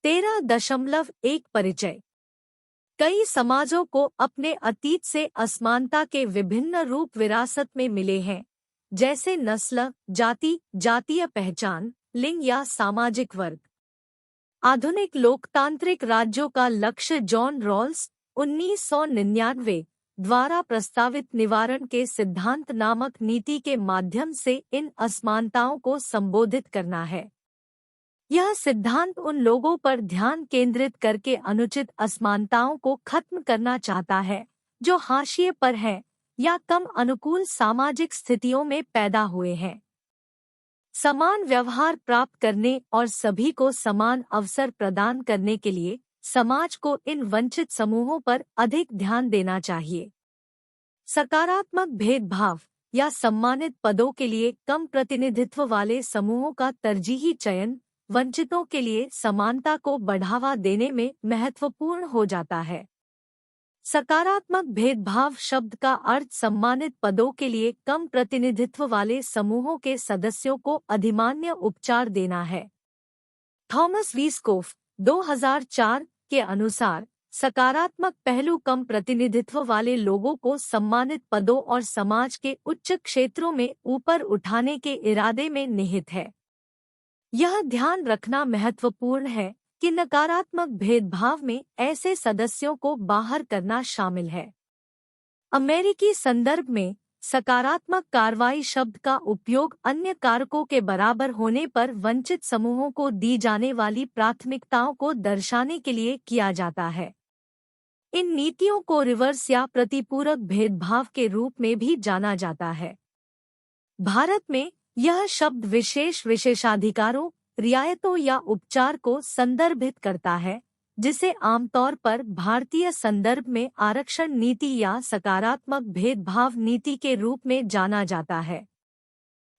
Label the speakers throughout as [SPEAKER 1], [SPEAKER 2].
[SPEAKER 1] 13.1 परिचय। कई समाजों को अपने अतीत से असमानता के विभिन्न रूप विरासत में मिले हैं, जैसे नस्ल, जाति, जातीय पहचान, लिंग या सामाजिक वर्ग। आधुनिक लोकतांत्रिक राज्यों का लक्ष्य जॉन रॉल्स 1999 द्वारा प्रस्तावित निवारण के सिद्धांत नामक नीति के माध्यम से इन असमानताओं को संबोधित करना है। यह सिद्धांत उन लोगों पर ध्यान केंद्रित करके अनुचित असमानताओं को खत्म करना चाहता है जो हाशिए पर हैं या कम अनुकूल सामाजिक स्थितियों में पैदा हुए हैं। समान व्यवहार प्राप्त करने और सभी को समान अवसर प्रदान करने के लिए समाज को इन वंचित समूहों पर अधिक ध्यान देना चाहिए। सकारात्मक भेदभाव या सम्मानित पदों के लिए कम प्रतिनिधित्व वाले समूहों का तरजीही चयन वंचितों के लिए समानता को बढ़ावा देने में महत्वपूर्ण हो जाता है। सकारात्मक भेदभाव शब्द का अर्थ सम्मानित पदों के लिए कम प्रतिनिधित्व वाले समूहों के सदस्यों को अधिमान्य उपचार देना है। थॉमस वीस्कोफ 2004 के अनुसार सकारात्मक पहलू कम प्रतिनिधित्व वाले लोगों को सम्मानित पदों और समाज के उच्च क्षेत्रों में ऊपर उठाने के इरादे में निहित है। यह ध्यान रखना महत्वपूर्ण है कि नकारात्मक भेदभाव में ऐसे सदस्यों को बाहर करना शामिल है। अमेरिकी संदर्भ में सकारात्मक कार्रवाई शब्द का उपयोग अन्य कारकों के बराबर होने पर वंचित समूहों को दी जाने वाली प्राथमिकताओं को दर्शाने के लिए किया जाता है। इन नीतियों को रिवर्स या प्रतिपूरक भेदभाव के रूप में भी जाना जाता है। भारत में यह शब्द विशेष विशेषाधिकारों, रियायतों या उपचार को संदर्भित करता है, जिसे आमतौर पर भारतीय संदर्भ में आरक्षण नीति या सकारात्मक भेदभाव नीति के रूप में जाना जाता है।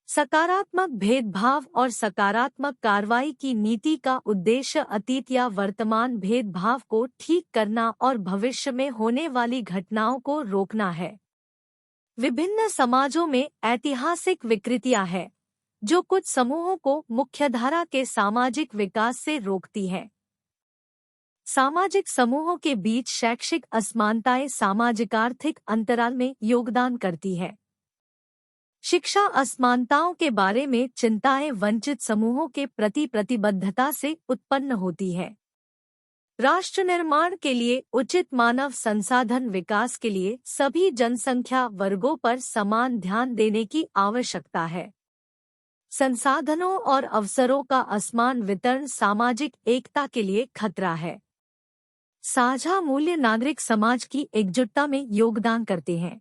[SPEAKER 1] सकारात्मक भेदभाव और सकारात्मक कार्रवाई की नीति का उद्देश्य अतीत या वर्तमान भेदभाव को ठीक करना और भविष्य में होने वाली घटनाओं को रोकना है। विभिन्न समाजों में ऐतिहासिक विकृतियां हैं, जो कुछ समूहों को मुख्यधारा के सामाजिक विकास से रोकती हैं। सामाजिक समूहों के बीच शैक्षिक असमानताएं सामाजिक-आर्थिक अंतराल में योगदान करती है। शिक्षा असमानताओं के बारे में चिंताएं वंचित समूहों के प्रति प्रतिबद्धता से उत्पन्न होती है। राष्ट्र निर्माण के लिए उचित मानव संसाधन विकास के लिए सभी जनसंख्या वर्गों पर समान ध्यान देने की आवश्यकता है। संसाधनों और अवसरों का असमान वितरण सामाजिक एकता के लिए खतरा है। साझा मूल्य नागरिक समाज की एकजुटता में योगदान करते हैं।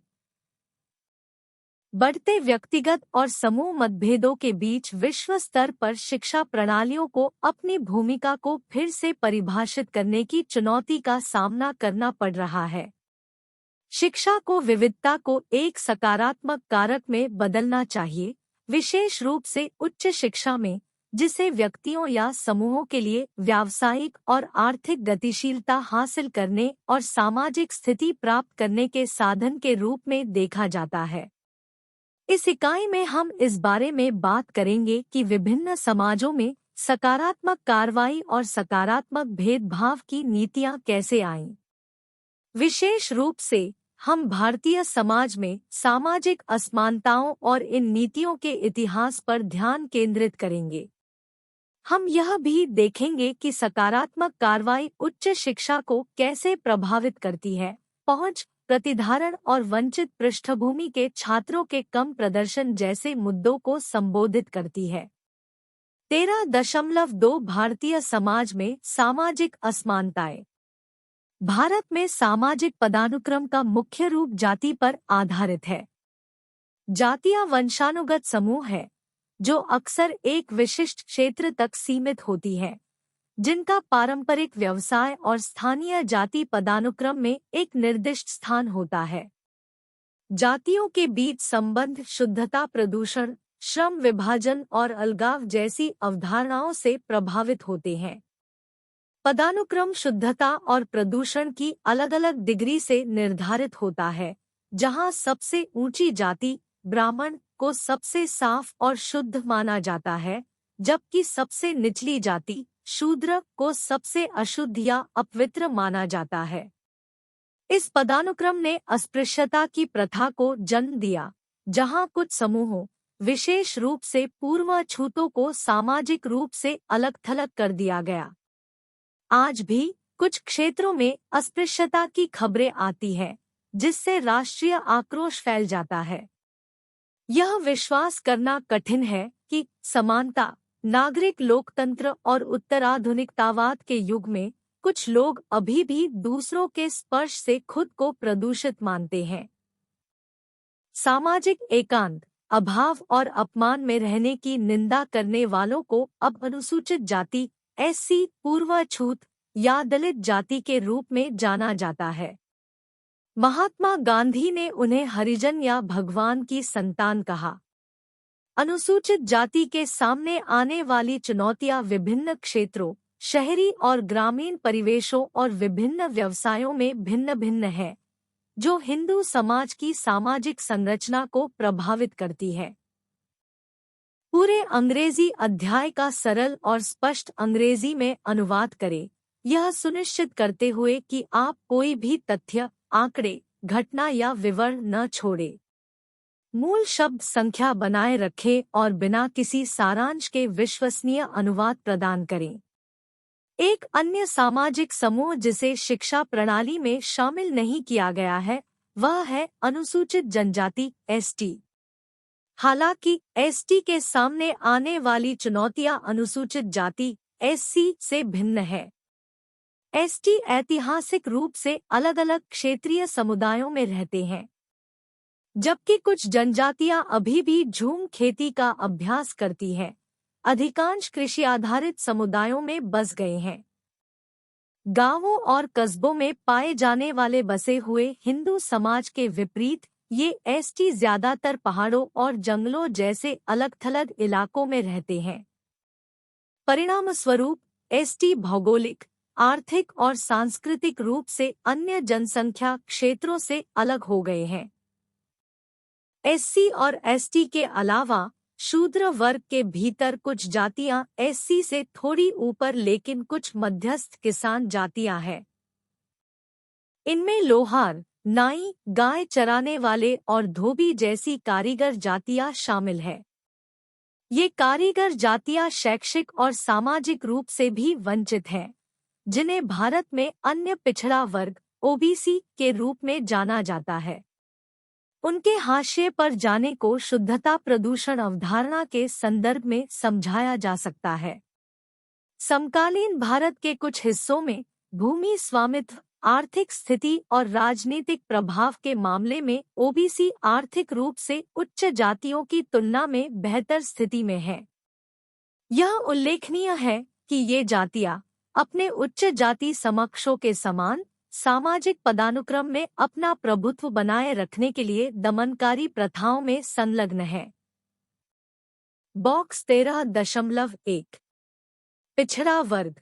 [SPEAKER 1] बढ़ते व्यक्तिगत और समूह मतभेदों के बीच विश्व स्तर पर शिक्षा प्रणालियों को अपनी भूमिका को फिर से परिभाषित करने की चुनौती का सामना करना पड़ रहा है। शिक्षा को विविधता को एक सकारात्मक कारक में बदलना चाहिए, विशेष रूप से उच्च शिक्षा में, जिसे व्यक्तियों या समूहों के लिए व्यावसायिक और आर्थिक गतिशीलता हासिल करने और सामाजिक स्थिति प्राप्त करने के साधन के रूप में देखा जाता है। इस इकाई में हम इस बारे में बात करेंगे कि विभिन्न समाजों में सकारात्मक कार्रवाई और सकारात्मक भेदभाव की नीतियां कैसे आईं। विशेष रूप से हम भारतीय समाज में सामाजिक असमानताओं और इन नीतियों के इतिहास पर ध्यान केंद्रित करेंगे। हम यह भी देखेंगे कि सकारात्मक कार्रवाई उच्च शिक्षा को कैसे प्रभावित करती है, पहुंच, प्रतिधारण और वंचित पृष्ठभूमि के छात्रों के कम प्रदर्शन जैसे मुद्दों को संबोधित करती है। 13.2 भारतीय समाज में सामाजिक असमानताएं। भारत में सामाजिक पदानुक्रम का मुख्य रूप जाति पर आधारित है। जातियां वंशानुगत समूह है, जो अक्सर एक विशिष्ट क्षेत्र तक सीमित होती है, जिनका पारंपरिक व्यवसाय और स्थानीय जाति पदानुक्रम में एक निर्दिष्ट स्थान होता है। जातियों के बीच संबंध शुद्धता, प्रदूषण, श्रम विभाजन और अलगाव जैसी अवधारणाओं से प्रभावित होते हैं। पदानुक्रम शुद्धता और प्रदूषण की अलग-अलग डिग्री से निर्धारित होता है, जहां सबसे ऊंची जाति ब्राह्मण को सबसे साफ और शुद्ध माना जाता है, जबकि सबसे निचली जाति शूद्र को सबसे अशुद्ध या अपवित्र माना जाता है। इस पदानुक्रम ने अस्पृश्यता की प्रथा को जन्म दिया, जहां कुछ समूहों, विशेष रूप से पूर्व-अछूतों को सामाजिक रूप से अलग-थलग कर दिया गया। आज भी कुछ क्षेत्रों में अस्पृश्यता की खबरें आती हैं, जिससे राष्ट्रीय आक्रोश फैल जाता है। यह विश्वास करना कठिन है कि समानता, नागरिक लोकतंत्र और उत्तराधुनिकतावाद के युग में कुछ लोग अभी भी दूसरों के स्पर्श से खुद को प्रदूषित मानते हैं। सामाजिक एकांत, अभाव और अपमान में रहने की निंदा करने वालों को अब अनुसूचित जाति एससी, पूर्व-अछूत या दलित जाति के रूप में जाना जाता है। महात्मा गांधी ने उन्हें हरिजन या भगवान की संतान कहा। अनुसूचित जाति के सामने आने वाली चुनौतियां विभिन्न क्षेत्रों, शहरी और ग्रामीण परिवेशों और विभिन्न व्यवसायों में भिन्न-भिन्न है, जो हिंदू समाज की सामाजिक संरचना को प्रभावित करती है। पूरे अंग्रेजी अध्याय का सरल और स्पष्ट अंग्रेजी में अनुवाद करें, यह सुनिश्चित करते हुए कि आप कोई भी तथ्य, आंकड़े, घटना या विवरण न छोड़ें। मूल शब्द संख्या बनाए रखें और बिना किसी सारांश के विश्वसनीय अनुवाद प्रदान करें। एक अन्य सामाजिक समूह जिसे शिक्षा प्रणाली में शामिल नहीं किया गया है, वह है अनुसूचित जनजाति एसटी। हालांकि एसटी के सामने आने वाली चुनौतियां अनुसूचित जाति एससी से भिन्न है। एसटी ऐतिहासिक रूप से अलग-अलग क्षेत्रीय समुदायों में रहते हैं, जबकि कुछ जनजातियां अभी भी झूम खेती का अभ्यास करती हैं। अधिकांश कृषि आधारित समुदायों में बस गए हैं। गांवों और कस्बों में पाए जाने वाले बसे हुए हिंदू समाज के विपरीत ये एसटी ज्यादातर पहाड़ों और जंगलों जैसे अलग-थलग इलाकों में रहते हैं। परिणामस्वरूप एसटी भौगोलिक, आर्थिक और सांस्कृतिक रूप से अन्य जनसंख्या क्षेत्रों से अलग हो गए हैं। एससी और एसटी के अलावा शूद्र वर्ग के भीतर कुछ जातियां एससी से थोड़ी ऊपर लेकिन कुछ मध्यस्थ किसान जातियां हैं। इनमें लोहार, नाई, गाय चराने वाले और धोबी जैसी कारीगर जातियां शामिल हैं। ये कारीगर जातियां शैक्षिक और सामाजिक रूप से भी वंचित हैं, जिन्हें भारत में अन्य पिछड़ा वर्ग ओबीसी के रूप में जाना जाता है। उनके हाशिए पर जाने को शुद्धता प्रदूषण अवधारणा के संदर्भ में समझाया जा सकता है। समकालीन भारत के कुछ हिस्सों में भूमि स्वामित्व, आर्थिक स्थिति और राजनीतिक प्रभाव के मामले में ओबीसी आर्थिक रूप से उच्च जातियों की तुलना में बेहतर स्थिति में है। यह उल्लेखनीय है कि ये जातियां अपने उच्च जाति समकक्षों के समान सामाजिक पदानुक्रम में अपना प्रभुत्व बनाए रखने के लिए दमनकारी प्रथाओं में संलग्न है। बॉक्स 13.1 पिछड़ा वर्ग।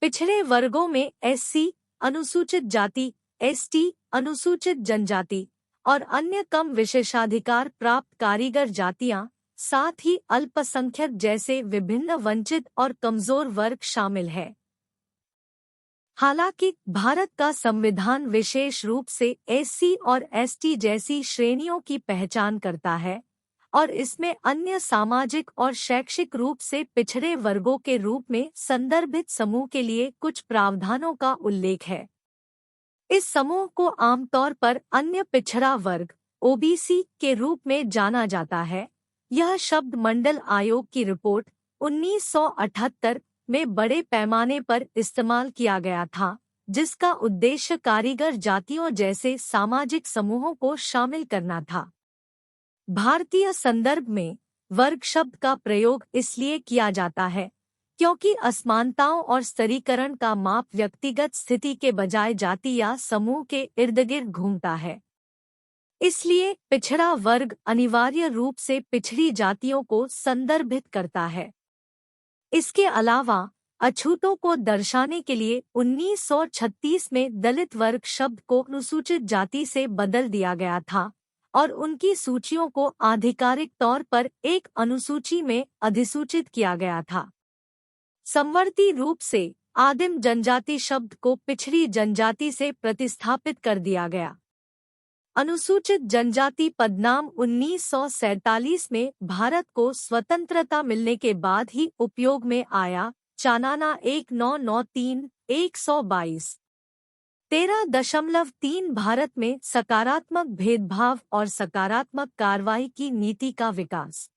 [SPEAKER 1] पिछड़े वर्गों में एससी, अनुसूचित जाति एसटी, अनुसूचित जनजाति और अन्य कम विशेषाधिकार प्राप्त कारीगर जातियां, साथ ही अल्पसंख्यक जैसे विभिन्न वंचित और कमजोर वर्ग शामिल है। हालांकि भारत का संविधान विशेष रूप से एससी और एसटी जैसी श्रेणियों की पहचान करता है और इसमें अन्य सामाजिक और शैक्षिक रूप से पिछड़े वर्गों के रूप में संदर्भित समूह के लिए कुछ प्रावधानों का उल्लेख है। इस समूह को आमतौर पर अन्य पिछड़ा वर्ग ओबीसी के रूप में जाना जाता है। यह शब्द मंडल आयोग की रिपोर्ट 1978 में बड़े पैमाने पर इस्तेमाल किया गया था, जिसका उद्देश्य कारीगर जातियों जैसे सामाजिक समूहों को शामिल करना था। भारतीय संदर्भ में वर्ग शब्द का प्रयोग इसलिए किया जाता है क्योंकि असमानताओं और स्तरीकरण का माप व्यक्तिगत स्थिति के बजाय जाति या समूह के इर्द-गिर्द घूमता है। इसलिए पिछड़ा वर्ग अनिवार्य रूप से पिछड़ी जातियों को संदर्भित करता है। इसके अलावा अछूतों को दर्शाने के लिए 1936 में दलित वर्ग शब्द को अनुसूचित जाति से बदल दिया गया था और उनकी सूचियों को आधिकारिक तौर पर एक अनुसूची में अधिसूचित किया गया था। समवर्ती रूप से आदिम जनजाति शब्द को पिछड़ी जनजाति से प्रतिस्थापित कर दिया गया। अनुसूचित जनजाति पदनाम 1947 में भारत को स्वतंत्रता मिलने के बाद ही उपयोग में आया। चानाना 1993 122 13.3 भारत में सकारात्मक भेदभाव और सकारात्मक कार्रवाई की नीति का विकास।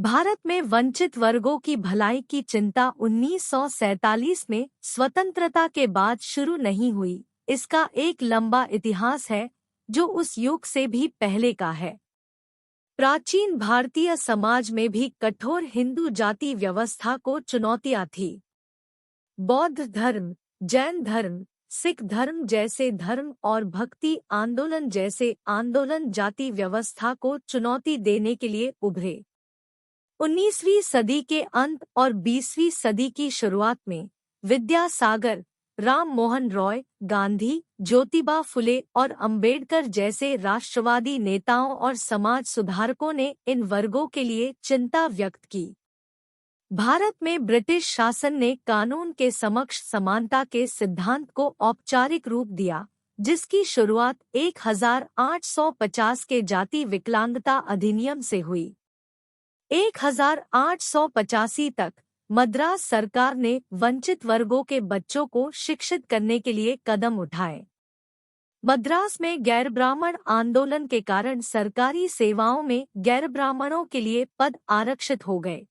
[SPEAKER 1] भारत में वंचित वर्गों की भलाई की चिंता 1947 में स्वतंत्रता के बाद शुरू नहीं हुई। इसका एक लंबा इतिहास है जो उस युग से भी पहले का है। प्राचीन भारतीय समाज में भी कठोर हिंदू जाति व्यवस्था को चुनौतियां थी। बौद्ध धर्म, जैन धर्म, सिख धर्म जैसे धर्म और भक्ति आंदोलन जैसे आंदोलन जाति व्यवस्था को चुनौती देने के लिए उभरे। 19वीं सदी के अंत और 20वीं सदी की शुरुआत में विद्यासागर, राम मोहन रॉय, गांधी, ज्योतिबा फुले और अंबेडकर जैसे राष्ट्रवादी नेताओं और समाज सुधारकों ने इन वर्गों के लिए चिंता व्यक्त की। भारत में ब्रिटिश शासन ने कानून के समक्ष समानता के सिद्धांत को औपचारिक रूप दिया, जिसकी शुरुआत 1850 के जाति विकलांगता अधिनियम से हुई। 1885 तक मद्रास सरकार ने वंचित वर्गों के बच्चों को शिक्षित करने के लिए कदम उठाए। मद्रास में गैर ब्राह्मण आंदोलन के कारण सरकारी सेवाओं में गैर ब्राह्मणों के लिए पद आरक्षित हो गए।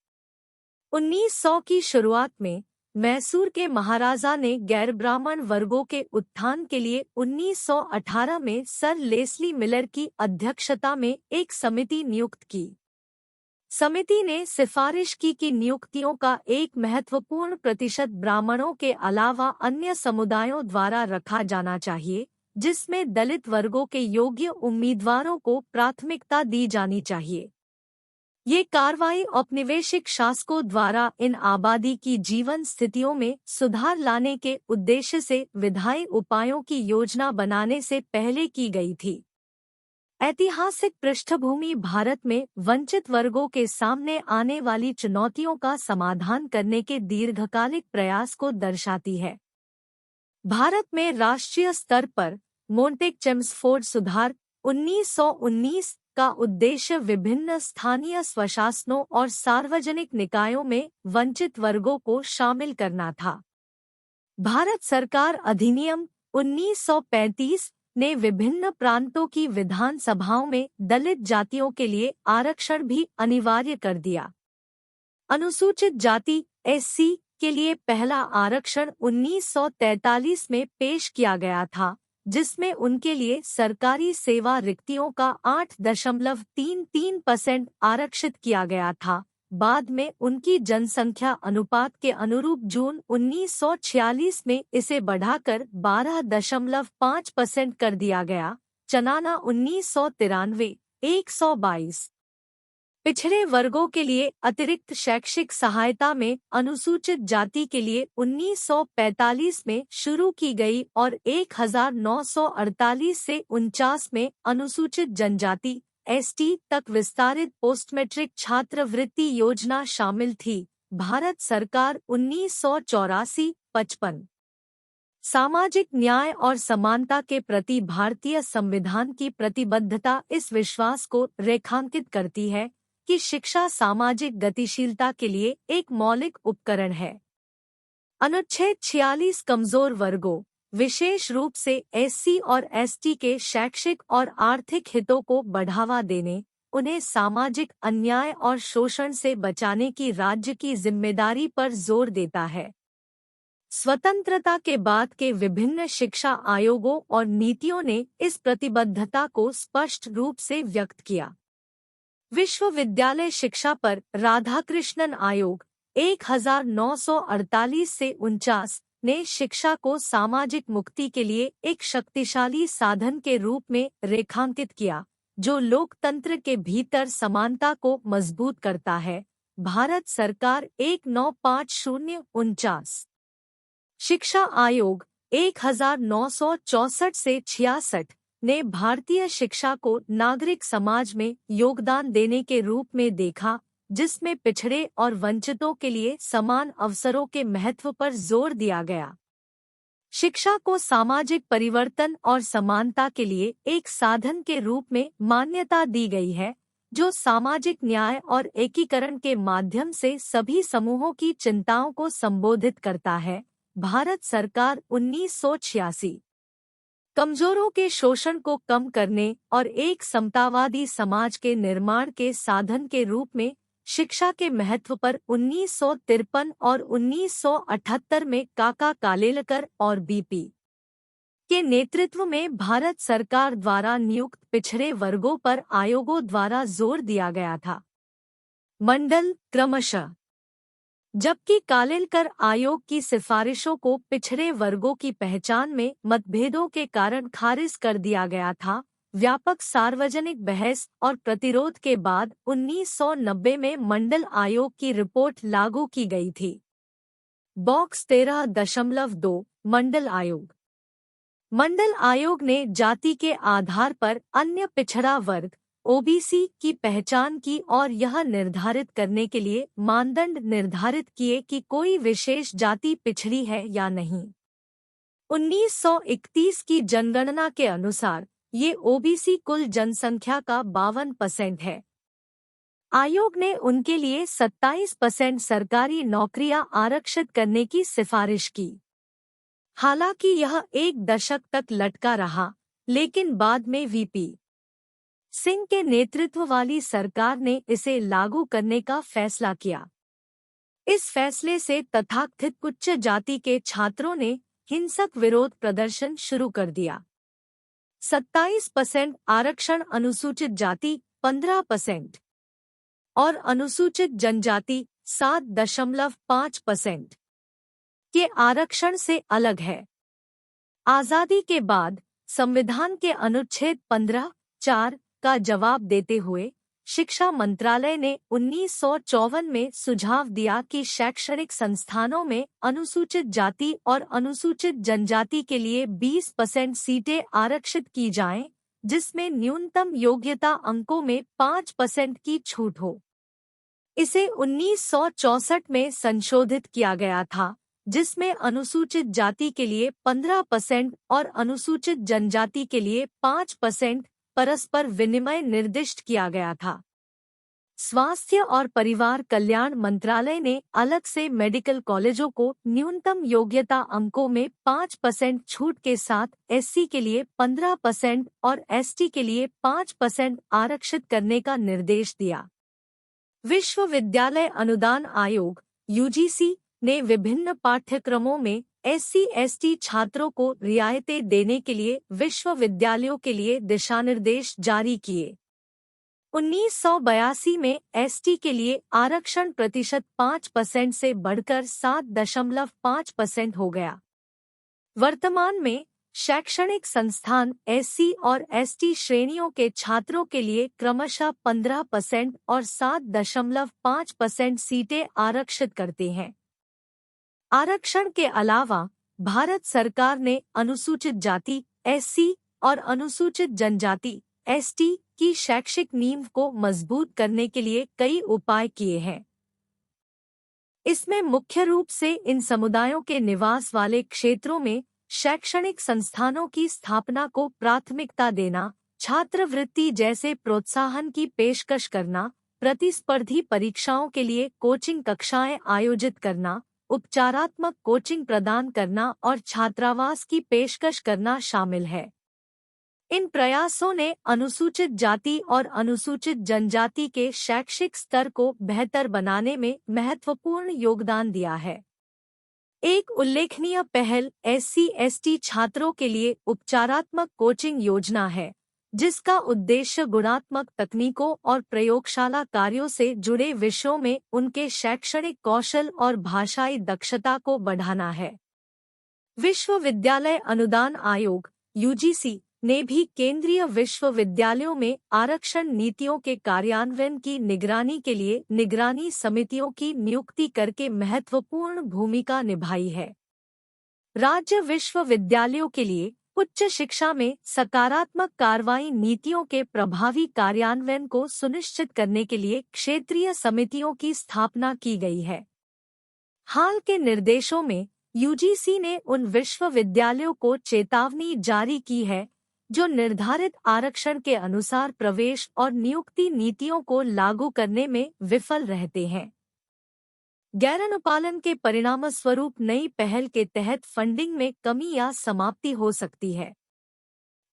[SPEAKER 1] 1900 की शुरुआत में मैसूर के महाराजा ने गैर ब्राह्मण वर्गों के उत्थान के लिए 1918 में सर लेस्ली मिलर की अध्यक्षता में एक समिति नियुक्त की। समिति ने सिफारिश की कि नियुक्तियों का एक महत्वपूर्ण प्रतिशत ब्राह्मणों के अलावा अन्य समुदायों द्वारा रखा जाना चाहिए, जिसमें दलित वर्गों के योग्य उम्मीदवारों को प्राथमिकता दी जानी चाहिए। ये कार्रवाई औपनिवेशिक शासकों द्वारा इन आबादी की जीवन स्थितियों में सुधार लाने के उद्देश्य से विधायी उपायों की योजना बनाने से पहले की गई थी। ऐतिहासिक पृष्ठभूमि भारत में वंचित वर्गों के सामने आने वाली चुनौतियों का समाधान करने के दीर्घकालिक प्रयास को दर्शाती है। भारत में राष्ट्रीय स्तर पर मोंटेक-चेम्सफोर्ड सुधार 1919 का उद्देश्य विभिन्न स्थानीय स्वशासनों और सार्वजनिक निकायों में वंचित वर्गों को शामिल करना था। भारत सरकार अधिनियम 1935 ने विभिन्न प्रांतों की विधान सभाओं में दलित जातियों के लिए आरक्षण भी अनिवार्य कर दिया। अनुसूचित जाति (SC) के लिए पहला आरक्षण 1943 में पेश किया गया था, जिसमें उनके लिए सरकारी सेवा रिक्तियों का 8.33% आरक्षित किया गया था। बाद में उनकी जनसंख्या अनुपात के अनुरूप जून 1946 में इसे बढ़ाकर 12.5% कर दिया गया। चनाना 1993 122 पिछड़े वर्गों के लिए अतिरिक्त शैक्षिक सहायता में अनुसूचित जाति के लिए 1945 में शुरू की गई और 1948 से 49 में अनुसूचित जनजाति (ST) तक विस्तारित पोस्ट मैट्रिक छात्रवृत्ति योजना शामिल थी। भारत सरकार 1984-55 सामाजिक न्याय और समानता के प्रति भारतीय संविधान की प्रतिबद्धता इस विश्वास को रेखांकित करती है कि शिक्षा सामाजिक गतिशीलता के लिए एक मौलिक उपकरण है। अनुच्छेद 46 कमजोर वर्गों, विशेष रूप से SC और ST के शैक्षिक और आर्थिक हितों को बढ़ावा देने, उन्हें सामाजिक अन्याय और शोषण से बचाने की राज्य की जिम्मेदारी पर जोर देता है। स्वतंत्रता के बाद के विभिन्न शिक्षा आयोगों और नीतियों ने इस प्रतिबद्धता को स्पष्ट रूप से व्यक्त किया। विश्वविद्यालय शिक्षा पर राधाकृष्णन आयोग 1948 से 49 ने शिक्षा को सामाजिक मुक्ति के लिए एक शक्तिशाली साधन के रूप में रेखांकित किया, जो लोकतंत्र के भीतर समानता को मजबूत करता है। भारत सरकार 1950-49 शिक्षा आयोग 1964 से 66 ने भारतीय शिक्षा को नागरिक समाज में योगदान देने के रूप में देखा, जिसमें पिछड़े और वंचितों के लिए समान अवसरों के महत्व पर जोर दिया गया। शिक्षा को सामाजिक परिवर्तन और समानता के लिए एक साधन के रूप में मान्यता दी गई है, जो सामाजिक न्याय और एकीकरण के माध्यम से सभी समूहों की चिंताओं को संबोधित करता है। भारत सरकार 1986 कमजोरों के शोषण को कम करने और एक समतावादी समाज के निर्माण के साधन के रूप में शिक्षा के महत्व पर 1953 और 1978 में काका कालेलकर और बीपी के नेतृत्व में भारत सरकार द्वारा नियुक्त पिछड़े वर्गों पर आयोगों द्वारा जोर दिया गया था। मंडल क्रमशः, जबकि कालेलकर आयोग की सिफारिशों को पिछड़े वर्गों की पहचान में मतभेदों के कारण खारिज कर दिया गया था। व्यापक सार्वजनिक बहस और प्रतिरोध के बाद 1990 में मंडल आयोग की रिपोर्ट लागू की गई थी। बॉक्स 13.2 मंडल आयोग। मंडल आयोग ने जाति के आधार पर अन्य पिछड़ा वर्ग ओबीसी की पहचान की और यह निर्धारित करने के लिए मानदंड निर्धारित किए कि कोई विशेष जाति पिछड़ी है या नहीं। 1931 की जनगणना के अनुसार ये ओबीसी कुल जनसंख्या का 52% है। आयोग ने उनके लिए 27% सरकारी नौकरियां आरक्षित करने की सिफारिश की। हालांकि यह एक दशक तक लटका रहा, लेकिन बाद में वीपी सिंह के नेतृत्व वाली सरकार ने इसे लागू करने का फैसला किया। इस फैसले से तथाकथित उच्च जाति के छात्रों ने हिंसक विरोध प्रदर्शन शुरू कर दिया। 27% आरक्षण अनुसूचित जाति 15% और अनुसूचित जनजाति 7.5% के आरक्षण से अलग है। आजादी के बाद संविधान के अनुच्छेद 15(4) का जवाब देते हुए शिक्षा मंत्रालय ने 1954 में सुझाव दिया कि शैक्षणिक संस्थानों में अनुसूचित जाति और अनुसूचित जनजाति के लिए 20% सीटें आरक्षित की जाएं, जिसमें न्यूनतम योग्यता अंकों में 5% की छूट हो। इसे 1964 में संशोधित किया गया था, जिसमें अनुसूचित जाति के लिए 15% और अनुसूचित जनजाति के लिए 5% परस्पर विनिमय निर्दिष्ट किया गया था। स्वास्थ्य और परिवार कल्याण मंत्रालय ने अलग से मेडिकल कॉलेजों को न्यूनतम योग्यता अंकों में 5% छूट के साथ एससी के लिए 15% और एसटी के लिए 5% आरक्षित करने का निर्देश दिया। विश्वविद्यालय अनुदान आयोग यूजीसी ने विभिन्न पाठ्यक्रमों में एससी/एसटी छात्रों को रियायतें देने के लिए विश्वविद्यालयों के लिए दिशानिर्देश जारी किए। 1982 में एसटी के लिए आरक्षण प्रतिशत 5% से बढ़कर 7.5% हो गया। वर्तमान में शैक्षणिक संस्थान एससी और एसटी श्रेणियों के छात्रों के लिए क्रमशः 15% और 7.5% सीटें आरक्षित करते हैं। आरक्षण के अलावा भारत सरकार ने अनुसूचित जाति एससी और अनुसूचित जनजाति एसटी की शैक्षिक नींव को मजबूत करने के लिए कई उपाय किए हैं। इसमें मुख्य रूप से इन समुदायों के निवास वाले क्षेत्रों में शैक्षणिक संस्थानों की स्थापना को प्राथमिकता देना, छात्रवृत्ति जैसे प्रोत्साहन की पेशकश करना, प्रतिस्पर्धी परीक्षाओं के लिए कोचिंग कक्षाएं आयोजित करना, उपचारात्मक कोचिंग प्रदान करना और छात्रावास की पेशकश करना शामिल है। इन प्रयासों ने अनुसूचित जाति और अनुसूचित जनजाति के शैक्षिक स्तर को बेहतर बनाने में महत्वपूर्ण योगदान दिया है। एक उल्लेखनीय पहल एससी/एसटी छात्रों के लिए उपचारात्मक कोचिंग योजना है, जिसका उद्देश्य गुणात्मक तकनीकों और प्रयोगशाला कार्यों से जुड़े विषयों में उनके शैक्षणिक कौशल और भाषाई दक्षता को बढ़ाना है। विश्वविद्यालय अनुदान आयोग यूजीसी ने भी केंद्रीय विश्वविद्यालयों में आरक्षण नीतियों के कार्यान्वयन की निगरानी के लिए निगरानी समितियों की नियुक्ति करके महत्वपूर्ण भूमिका निभाई है। राज्य विश्वविद्यालयों के लिए उच्च शिक्षा में सकारात्मक कार्रवाई नीतियों के प्रभावी कार्यान्वयन को सुनिश्चित करने के लिए क्षेत्रीय समितियों की स्थापना की गई है। हाल के निर्देशों में यूजीसी ने उन विश्वविद्यालयों को चेतावनी जारी की है जो निर्धारित आरक्षण के अनुसार प्रवेश और नियुक्ति नीतियों को लागू करने में विफल रहते हैं। गैरानुपालन के परिणामस्वरूप नई पहल के तहत फंडिंग में कमी या समाप्ति हो सकती है।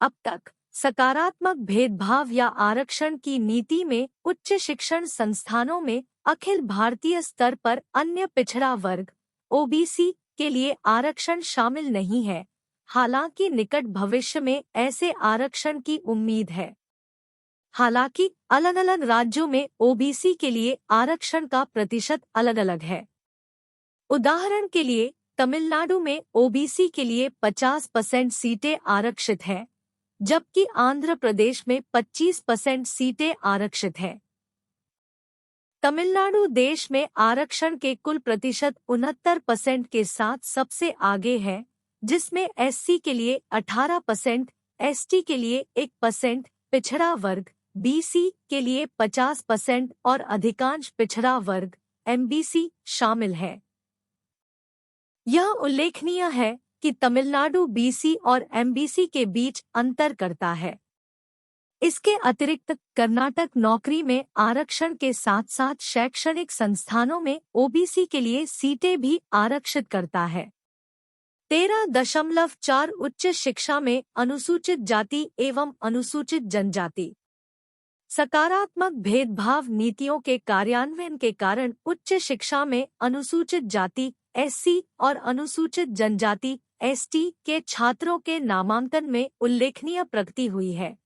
[SPEAKER 1] अब तक सकारात्मक भेदभाव या आरक्षण की नीति में उच्च शिक्षण संस्थानों में अखिल भारतीय स्तर पर अन्य पिछड़ा वर्ग ओबीसी के लिए आरक्षण शामिल नहीं है। हालांकि निकट भविष्य में ऐसे आरक्षण की उम्मीद है। हालांकि अलग अलग राज्यों में ओबीसी के लिए आरक्षण का प्रतिशत अलग अलग है। उदाहरण के लिए तमिलनाडु में ओबीसी के लिए 50% सीटें आरक्षित हैं, जबकि आंध्र प्रदेश में 25% सीटें आरक्षित हैं। तमिलनाडु देश में आरक्षण के कुल प्रतिशत 69% के साथ सबसे आगे है, जिसमें एससी के लिए 18%, एसटी के लिए 1%, पिछड़ा वर्ग बीसी के लिए 50% और अधिकांश पिछड़ा वर्ग एमबीसी शामिल है। यह उल्लेखनीय है कि तमिलनाडु बीसी और एमबीसी के बीच अंतर करता है। इसके अतिरिक्त कर्नाटक नौकरी में आरक्षण के साथ साथ शैक्षणिक संस्थानों में ओबीसी के लिए सीटें भी आरक्षित करता है। 13.4 उच्च शिक्षा में अनुसूचित जाति एवं अनुसूचित जनजाति। सकारात्मक भेदभाव नीतियों के कार्यान्वयन के कारण उच्च शिक्षा में अनुसूचित जाति एससी और अनुसूचित जनजाति एसटी के छात्रों के नामांकन में उल्लेखनीय प्रगति हुई है।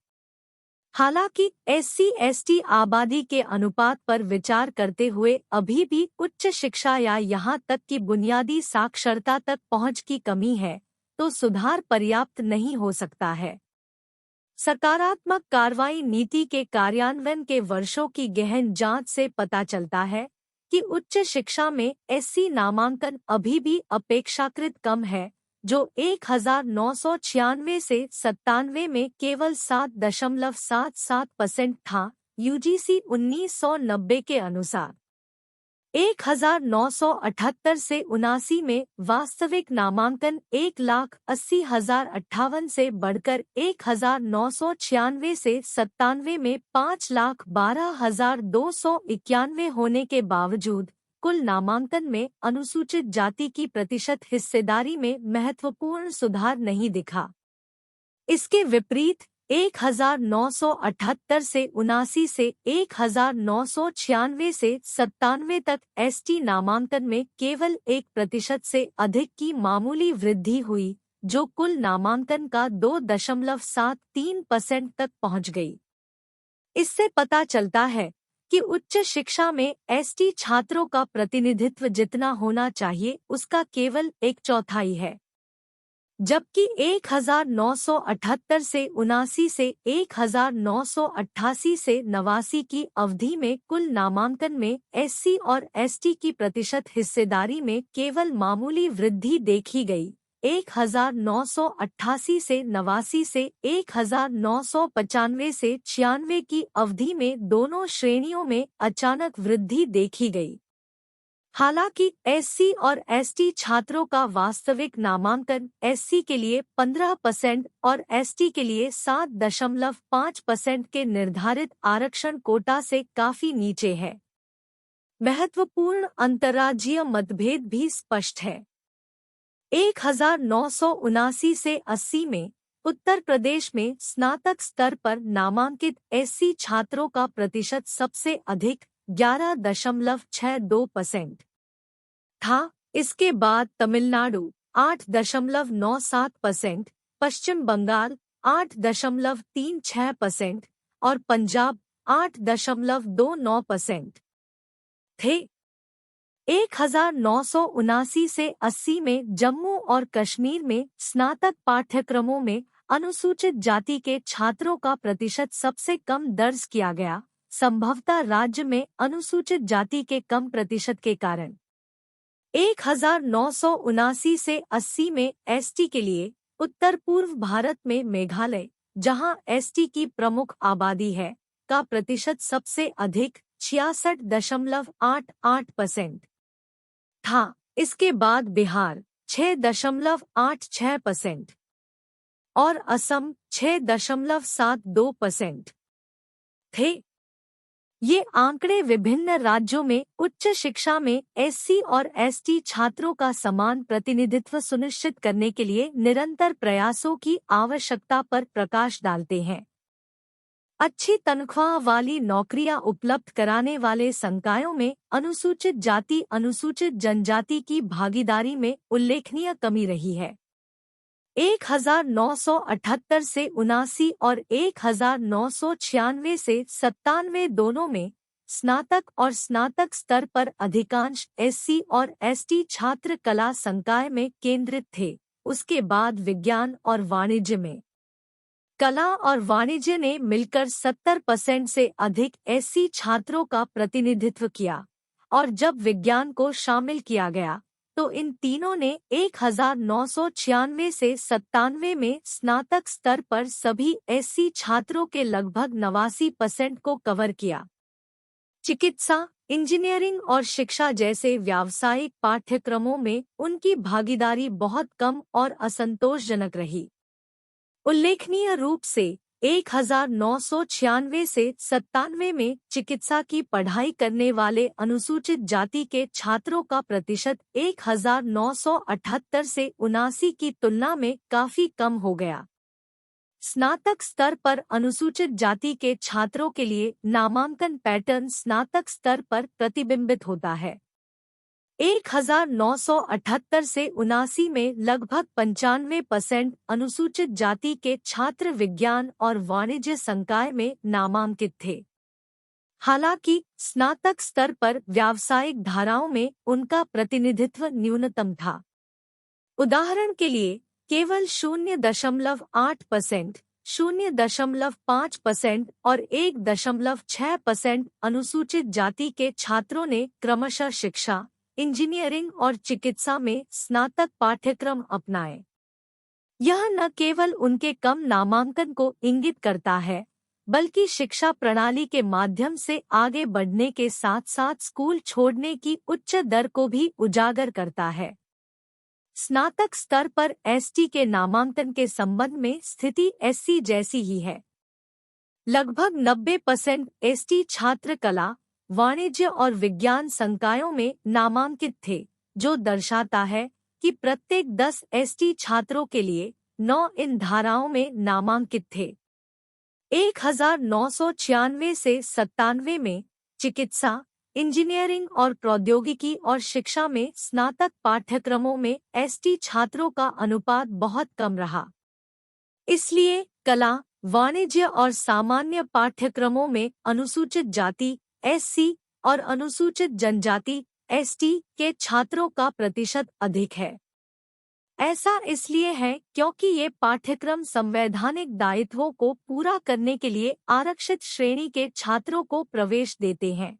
[SPEAKER 1] हालांकि एससी/एसटी आबादी के अनुपात पर विचार करते हुए अभी भी उच्च शिक्षा या यहां तक कि बुनियादी साक्षरता तक पहुंच की कमी है, तो सुधार पर्याप्त नहीं हो सकता है। सकारात्मक कार्रवाई नीति के कार्यान्वयन के वर्षों की गहन जांच से पता चलता है कि उच्च शिक्षा में एससी नामांकन अभी भी अपेक्षाकृत कम है, जो 1996 से 97 में केवल 7.77% था। यूजीसी 1990 के अनुसार 1978 से 79 में वास्तविक नामांकन 1,80,058 से बढ़कर 1996 से 97 में 5,12,291 होने के बावजूद कुल नामांकन में अनुसूचित जाति की प्रतिशत हिस्सेदारी में महत्वपूर्ण सुधार नहीं दिखा। इसके विपरीत 1978 से 79 से 1996 से 97 तक एसटी नामांकन में केवल 1% से अधिक की मामूली वृद्धि हुई, जो कुल नामांकन का 2.73% तक पहुंच गई। इससे पता चलता है कि उच्च शिक्षा में एसटी छात्रों का प्रतिनिधित्व जितना होना चाहिए उसका केवल 1/4 है, जबकि 1978 से 79 से 1988 से 89 की अवधि में कुल नामांकन में एससी और एसटी की प्रतिशत हिस्सेदारी में केवल मामूली वृद्धि देखी गई। 1988 से 89 से 1995 से 96 की अवधि में दोनों श्रेणियों में अचानक वृद्धि देखी गई। हालांकि एससी और एसटी छात्रों का वास्तविक नामांकन एससी के लिए 15% और एसटी के लिए 7.5% के निर्धारित आरक्षण कोटा से काफी नीचे है। महत्वपूर्ण अंतर्राज्यीय मतभेद भी स्पष्ट है। 1979 से 80 में उत्तर प्रदेश में स्नातक स्तर पर नामांकित एससी छात्रों का प्रतिशत सबसे अधिक 11.62% था। इसके बाद तमिलनाडु 8.97%, पश्चिम बंगाल 8.36% और पंजाब 8.29% थे। 1979 से 80 में जम्मू और कश्मीर में स्नातक पाठ्यक्रमों में अनुसूचित जाति के छात्रों का प्रतिशत सबसे कम दर्ज किया गया, संभवतः राज्य में अनुसूचित जाति के कम प्रतिशत के कारण। 1979 से 80 में एसटी के लिए उत्तर पूर्व भारत में मेघालय, जहां एसटी की प्रमुख आबादी है, का प्रतिशत सबसे अधिक 66.88% था। इसके बाद बिहार 6.86% और असम 6.72% थे। ये आंकड़े विभिन्न राज्यों में उच्च शिक्षा में एससी और एसटी छात्रों का समान प्रतिनिधित्व सुनिश्चित करने के लिए निरंतर प्रयासों की आवश्यकता पर प्रकाश डालते हैं। अच्छी तनख्वाह वाली नौकरियां उपलब्ध कराने वाले संकायों में अनुसूचित जाति अनुसूचित जनजाति की भागीदारी में उल्लेखनीय कमी रही है। 1978 से 79 और 1996 से 97 दोनों में स्नातक और स्नातक स्तर पर अधिकांश एससी और एसटी छात्र कला संकाय में केंद्रित थे। उसके बाद विज्ञान और वाणिज्य में कला और वाणिज्य ने मिलकर 70% से अधिक एससी छात्रों का प्रतिनिधित्व किया, और जब विज्ञान को शामिल किया गया तो इन तीनों ने 1996 से 97 में स्नातक स्तर पर सभी एससी छात्रों के लगभग 89% को कवर किया। चिकित्सा, इंजीनियरिंग और शिक्षा जैसे व्यावसायिक पाठ्यक्रमों में उनकी भागीदारी बहुत कम और असंतोषजनक रही। उल्लेखनीय रूप से 1996 से 97 में चिकित्सा की पढ़ाई करने वाले अनुसूचित जाति के छात्रों का प्रतिशत 1978 से 79 की तुलना में काफी कम हो गया। स्नातक स्तर पर अनुसूचित जाति के छात्रों के लिए नामांकन पैटर्न स्नातक स्तर पर प्रतिबिंबित होता है। 1978 से 79 में लगभग 95% अनुसूचित जाति के छात्र विज्ञान और वाणिज्य संकाय में नामांकित थे। हालांकि स्नातक स्तर पर व्यावसायिक धाराओं में उनका प्रतिनिधित्व न्यूनतम था। उदाहरण के लिए केवल 0.8%, 0.5% और 1.6% अनुसूचित जाति के छात्रों ने क्रमशः शिक्षा, इंजीनियरिंग और चिकित्सा में स्नातक पाठ्यक्रम अपनाए। यह न केवल उनके कम नामांकन को इंगित करता है, बल्कि शिक्षा प्रणाली के माध्यम से आगे बढ़ने के साथ साथ स्कूल छोड़ने की उच्च दर को भी उजागर करता है। स्नातक स्तर पर एसटी के नामांकन के संबंध में स्थिति एससी जैसी ही है। लगभग 90% एसटी छात्र कला, वाणिज्य और विज्ञान संकायों में नामांकित थे, जो दर्शाता है कि प्रत्येक 10 एसटी छात्रों के लिए 9 इन धाराओं में नामांकित थे। 1996 से 97 में चिकित्सा, इंजीनियरिंग और प्रौद्योगिकी और शिक्षा में स्नातक पाठ्यक्रमों में एसटी छात्रों का अनुपात बहुत कम रहा। इसलिए कला, वाणिज्य और सामान्य पाठ्यक्रमों में अनुसूचित जाति एससी और अनुसूचित जनजाति एसटी के छात्रों का प्रतिशत अधिक है। ऐसा इसलिए है क्योंकि ये पाठ्यक्रम संवैधानिक दायित्वों को पूरा करने के लिए आरक्षित श्रेणी के छात्रों को प्रवेश देते हैं।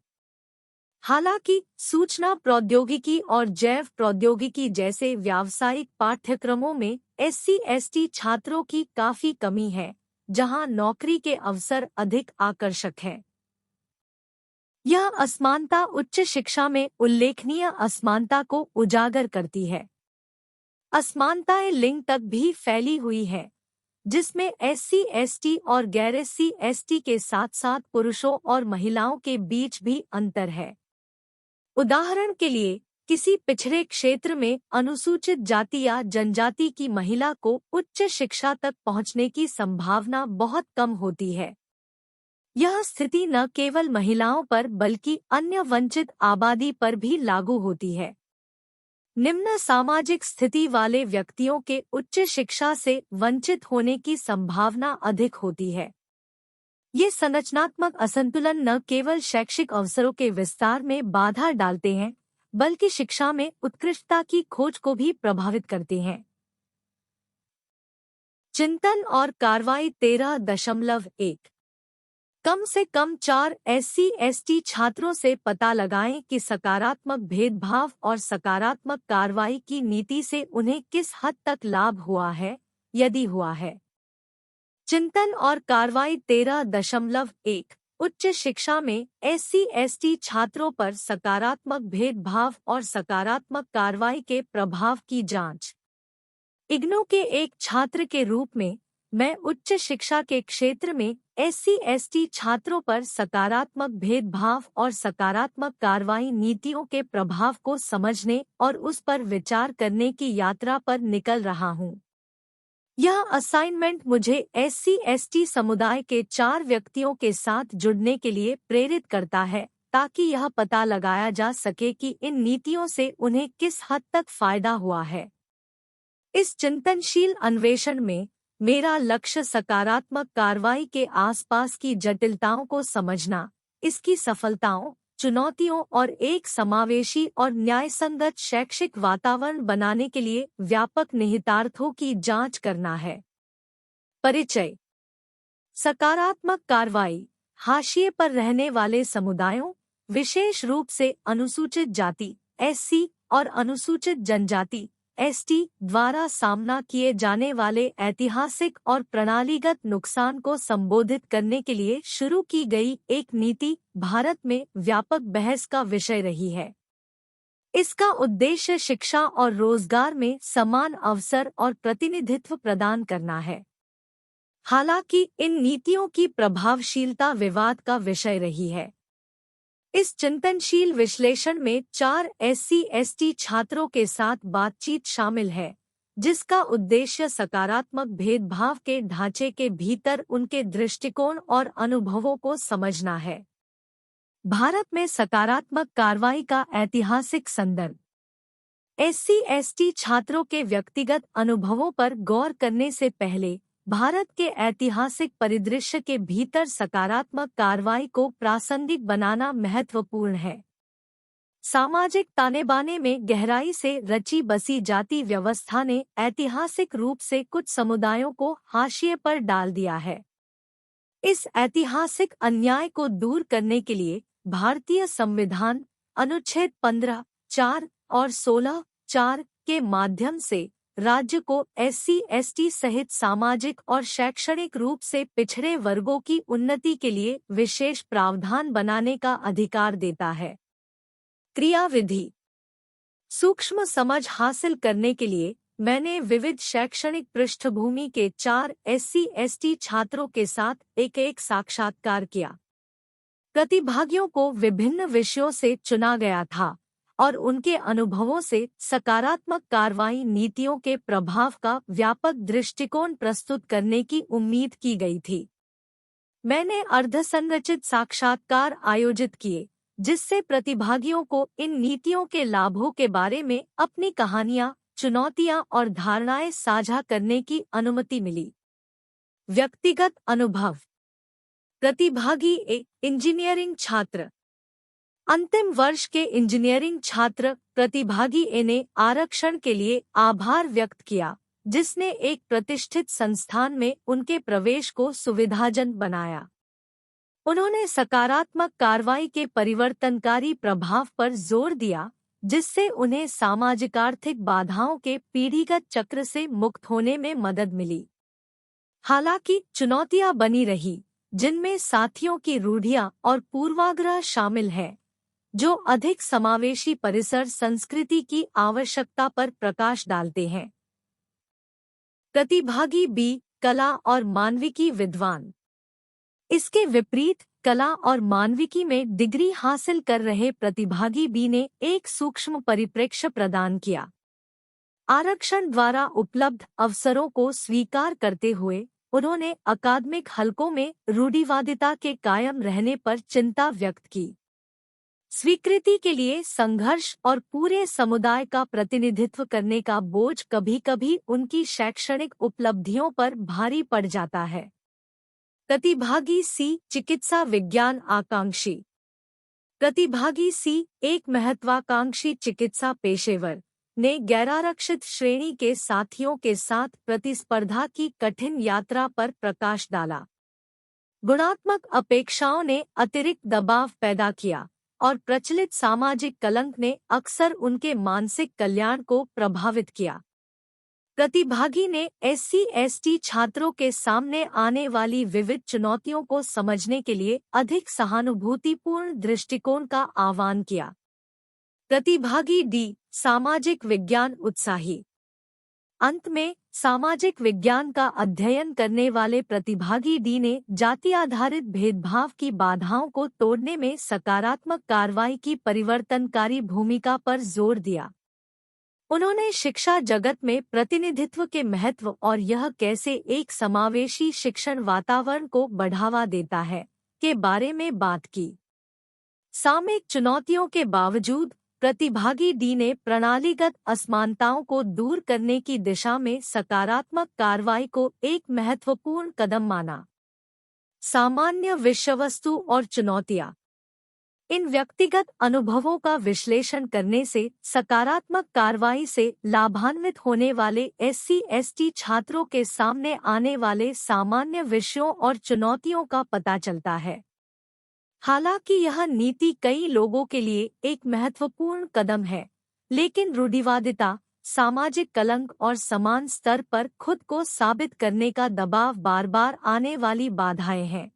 [SPEAKER 1] हालांकि सूचना प्रौद्योगिकी और जैव प्रौद्योगिकी जैसे व्यावसायिक पाठ्यक्रमों में एससी/एसटी छात्रों की काफी कमी है, जहां नौकरी के अवसर अधिक आकर्षक हैं। यह असमानता उच्च शिक्षा में उल्लेखनीय असमानता को उजागर करती है। असमानताएं लिंग तक भी फैली हुई है, जिसमें एससी/एसटी और गैर एससी/एसटी के साथ साथ पुरुषों और महिलाओं के बीच भी अंतर है। उदाहरण के लिए किसी पिछड़े क्षेत्र में अनुसूचित जाति या जनजाति की महिला को उच्च शिक्षा तक पहुंचने की संभावना बहुत कम होती है। यह स्थिति न केवल महिलाओं पर बल्कि अन्य वंचित आबादी पर भी लागू होती है। निम्न सामाजिक स्थिति वाले व्यक्तियों के उच्च शिक्षा से वंचित होने की संभावना अधिक होती है। ये संरचनात्मक असंतुलन न केवल शैक्षिक अवसरों के विस्तार में बाधा डालते हैं, बल्कि शिक्षा में उत्कृष्टता की खोज को भी प्रभावित करते हैं। चिंतन और कार्रवाई 13.1 कम से कम 4 एससी/एसटी छात्रों से पता लगाएं कि सकारात्मक भेदभाव और सकारात्मक कार्रवाई की नीति से उन्हें किस हद तक लाभ हुआ है, यदि हुआ है। चिंतन और कार्रवाई 13.1 उच्च शिक्षा में SC/ST छात्रों पर सकारात्मक भेदभाव और सकारात्मक कार्रवाई के प्रभाव की जांच। इग्नू के एक छात्र के रूप में मैं उच्च शिक्षा के क्षेत्र में SC/ST छात्रों पर सकारात्मक भेदभाव और सकारात्मक कार्रवाई नीतियों के प्रभाव को समझने और उस पर विचार करने की यात्रा पर निकल रहा हूँ। यह असाइनमेंट मुझे SC/ST समुदाय के 4 व्यक्तियों के साथ जुड़ने के लिए प्रेरित करता है ताकि यह पता लगाया जा सके कि इन नीतियों से उन्हें किस हद तक फायदा हुआ है। इस चिंतनशील अन्वेषण में मेरा लक्ष्य सकारात्मक कार्रवाई के आसपास की जटिलताओं को समझना, इसकी सफलताओं, चुनौतियों और एक समावेशी और न्यायसंगत शैक्षिक वातावरण बनाने के लिए व्यापक निहितार्थों की जांच करना है। परिचय। सकारात्मक कार्रवाई हाशिए पर रहने वाले समुदायों, विशेष रूप से अनुसूचित जाति SC और अनुसूचित जनजाति ST द्वारा सामना किए जाने वाले ऐतिहासिक और प्रणालीगत नुकसान को संबोधित करने के लिए शुरू की गई एक नीति भारत में व्यापक बहस का विषय रही है। इसका उद्देश्य शिक्षा और रोजगार में समान अवसर और प्रतिनिधित्व प्रदान करना है। हालांकि इन नीतियों की प्रभावशीलता विवाद का विषय रही है। इस चिंतनशील विश्लेषण में 4 SC/ST छात्रों के साथ बातचीत शामिल है, जिसका उद्देश्य सकारात्मक भेदभाव के ढांचे के भीतर उनके दृष्टिकोण और अनुभवों को समझना है। भारत में सकारात्मक कार्रवाई का ऐतिहासिक संदर्भ। SC/ST छात्रों के व्यक्तिगत अनुभवों पर गौर करने से पहले भारत के ऐतिहासिक परिदृश्य के भीतर सकारात्मक कार्रवाई को प्रासंगिक बनाना महत्वपूर्ण है। सामाजिक ताने-बाने में गहराई से रची बसी जाति व्यवस्था ने ऐतिहासिक रूप से कुछ समुदायों को हाशिए पर डाल दिया है। इस ऐतिहासिक अन्याय को दूर करने के लिए भारतीय संविधान अनुच्छेद 15, 4 और 16, 4 के माध्यम से राज्य को SC/ST सहित सामाजिक और शैक्षणिक रूप से पिछड़े वर्गों की उन्नति के लिए विशेष प्रावधान बनाने का अधिकार देता है। क्रियाविधि। सूक्ष्म समझ हासिल करने के लिए मैंने विविध शैक्षणिक पृष्ठभूमि के 4 SC/ST छात्रों के साथ एक साक्षात्कार किया। प्रतिभागियों को विभिन्न विषयों से चुना गया था और उनके अनुभवों से सकारात्मक कार्रवाई नीतियों के प्रभाव का व्यापक दृष्टिकोण प्रस्तुत करने की उम्मीद की गई थी। मैंने अर्धसंरचित साक्षात्कार आयोजित किए, जिससे प्रतिभागियों को इन नीतियों के लाभों के बारे में अपनी कहानियां, चुनौतियां और धारणाएं साझा करने की अनुमति मिली। व्यक्तिगत अनुभव। प्रतिभागी इंजीनियरिंग छात्र। अंतिम वर्ष के इंजीनियरिंग छात्र प्रतिभागी ने आरक्षण के लिए आभार व्यक्त किया, जिसने एक प्रतिष्ठित संस्थान में उनके प्रवेश को सुविधाजनक बनाया। उन्होंने सकारात्मक कार्रवाई के परिवर्तनकारी प्रभाव पर जोर दिया, जिससे उन्हें सामाजिक-आर्थिक बाधाओं के पीढ़ीगत चक्र से मुक्त होने में मदद मिली। हालांकि चुनौतियां बनी रही, जिनमें साथियों की रूढ़ियां और पूर्वाग्रह शामिल हैं, जो अधिक समावेशी परिसर संस्कृति की आवश्यकता पर प्रकाश डालते हैं। प्रतिभागी B कला और मानविकी विद्वान। इसके विपरीत कला और मानविकी में डिग्री हासिल कर रहे प्रतिभागी B ने एक सूक्ष्म परिप्रेक्ष्य प्रदान किया। आरक्षण द्वारा उपलब्ध अवसरों को स्वीकार करते हुए उन्होंने अकादमिक हलकों में रूढ़िवादिता के कायम रहने पर चिंता व्यक्त की। स्वीकृति के लिए संघर्ष और पूरे समुदाय का प्रतिनिधित्व करने का बोझ कभी-कभी उनकी शैक्षणिक उपलब्धियों पर भारी पड़ जाता है। प्रतिभागी C चिकित्सा विज्ञान आकांक्षी। प्रतिभागी C एक महत्वाकांक्षी चिकित्सा पेशेवर ने गैरारक्षित श्रेणी के साथियों के साथ प्रतिस्पर्धा की कठिन यात्रा पर प्रकाश डाला। गुणात्मक अपेक्षाओं ने अतिरिक्त दबाव पैदा किया और प्रचलित सामाजिक कलंक ने अक्सर उनके मानसिक कल्याण को प्रभावित किया। प्रतिभागी ने SC/ST छात्रों के सामने आने वाली विविध चुनौतियों को समझने के लिए अधिक सहानुभूतिपूर्ण दृष्टिकोण का आह्वान किया। प्रतिभागी D, सामाजिक विज्ञान उत्साही। अंत में सामाजिक विज्ञान का अध्ययन करने वाले प्रतिभागी D ने जाति आधारित भेदभाव की बाधाओं को तोड़ने में सकारात्मक कार्रवाई की परिवर्तनकारी भूमिका पर जोर दिया। उन्होंने शिक्षा जगत में प्रतिनिधित्व के महत्व और यह कैसे एक समावेशी शिक्षण वातावरण को बढ़ावा देता है के बारे में बात की। सामयिक चुनौतियों के बावजूद प्रतिभागी D ने प्रणालीगत असमानताओं को दूर करने की दिशा में सकारात्मक कार्रवाई को एक महत्वपूर्ण कदम माना। सामान्य विषयवस्तु और चुनौतियाँ। इन व्यक्तिगत अनुभवों का विश्लेषण करने से सकारात्मक कार्रवाई से लाभान्वित होने वाले SC/ST छात्रों के सामने आने वाले सामान्य विषयों और चुनौतियों का पता चलता है। हालांकि यह नीति कई लोगों के लिए एक महत्वपूर्ण कदम है, लेकिन रूढ़िवादिता, सामाजिक कलंक और समान स्तर पर खुद को साबित करने का दबाव बार-बार आने वाली बाधाएं हैं।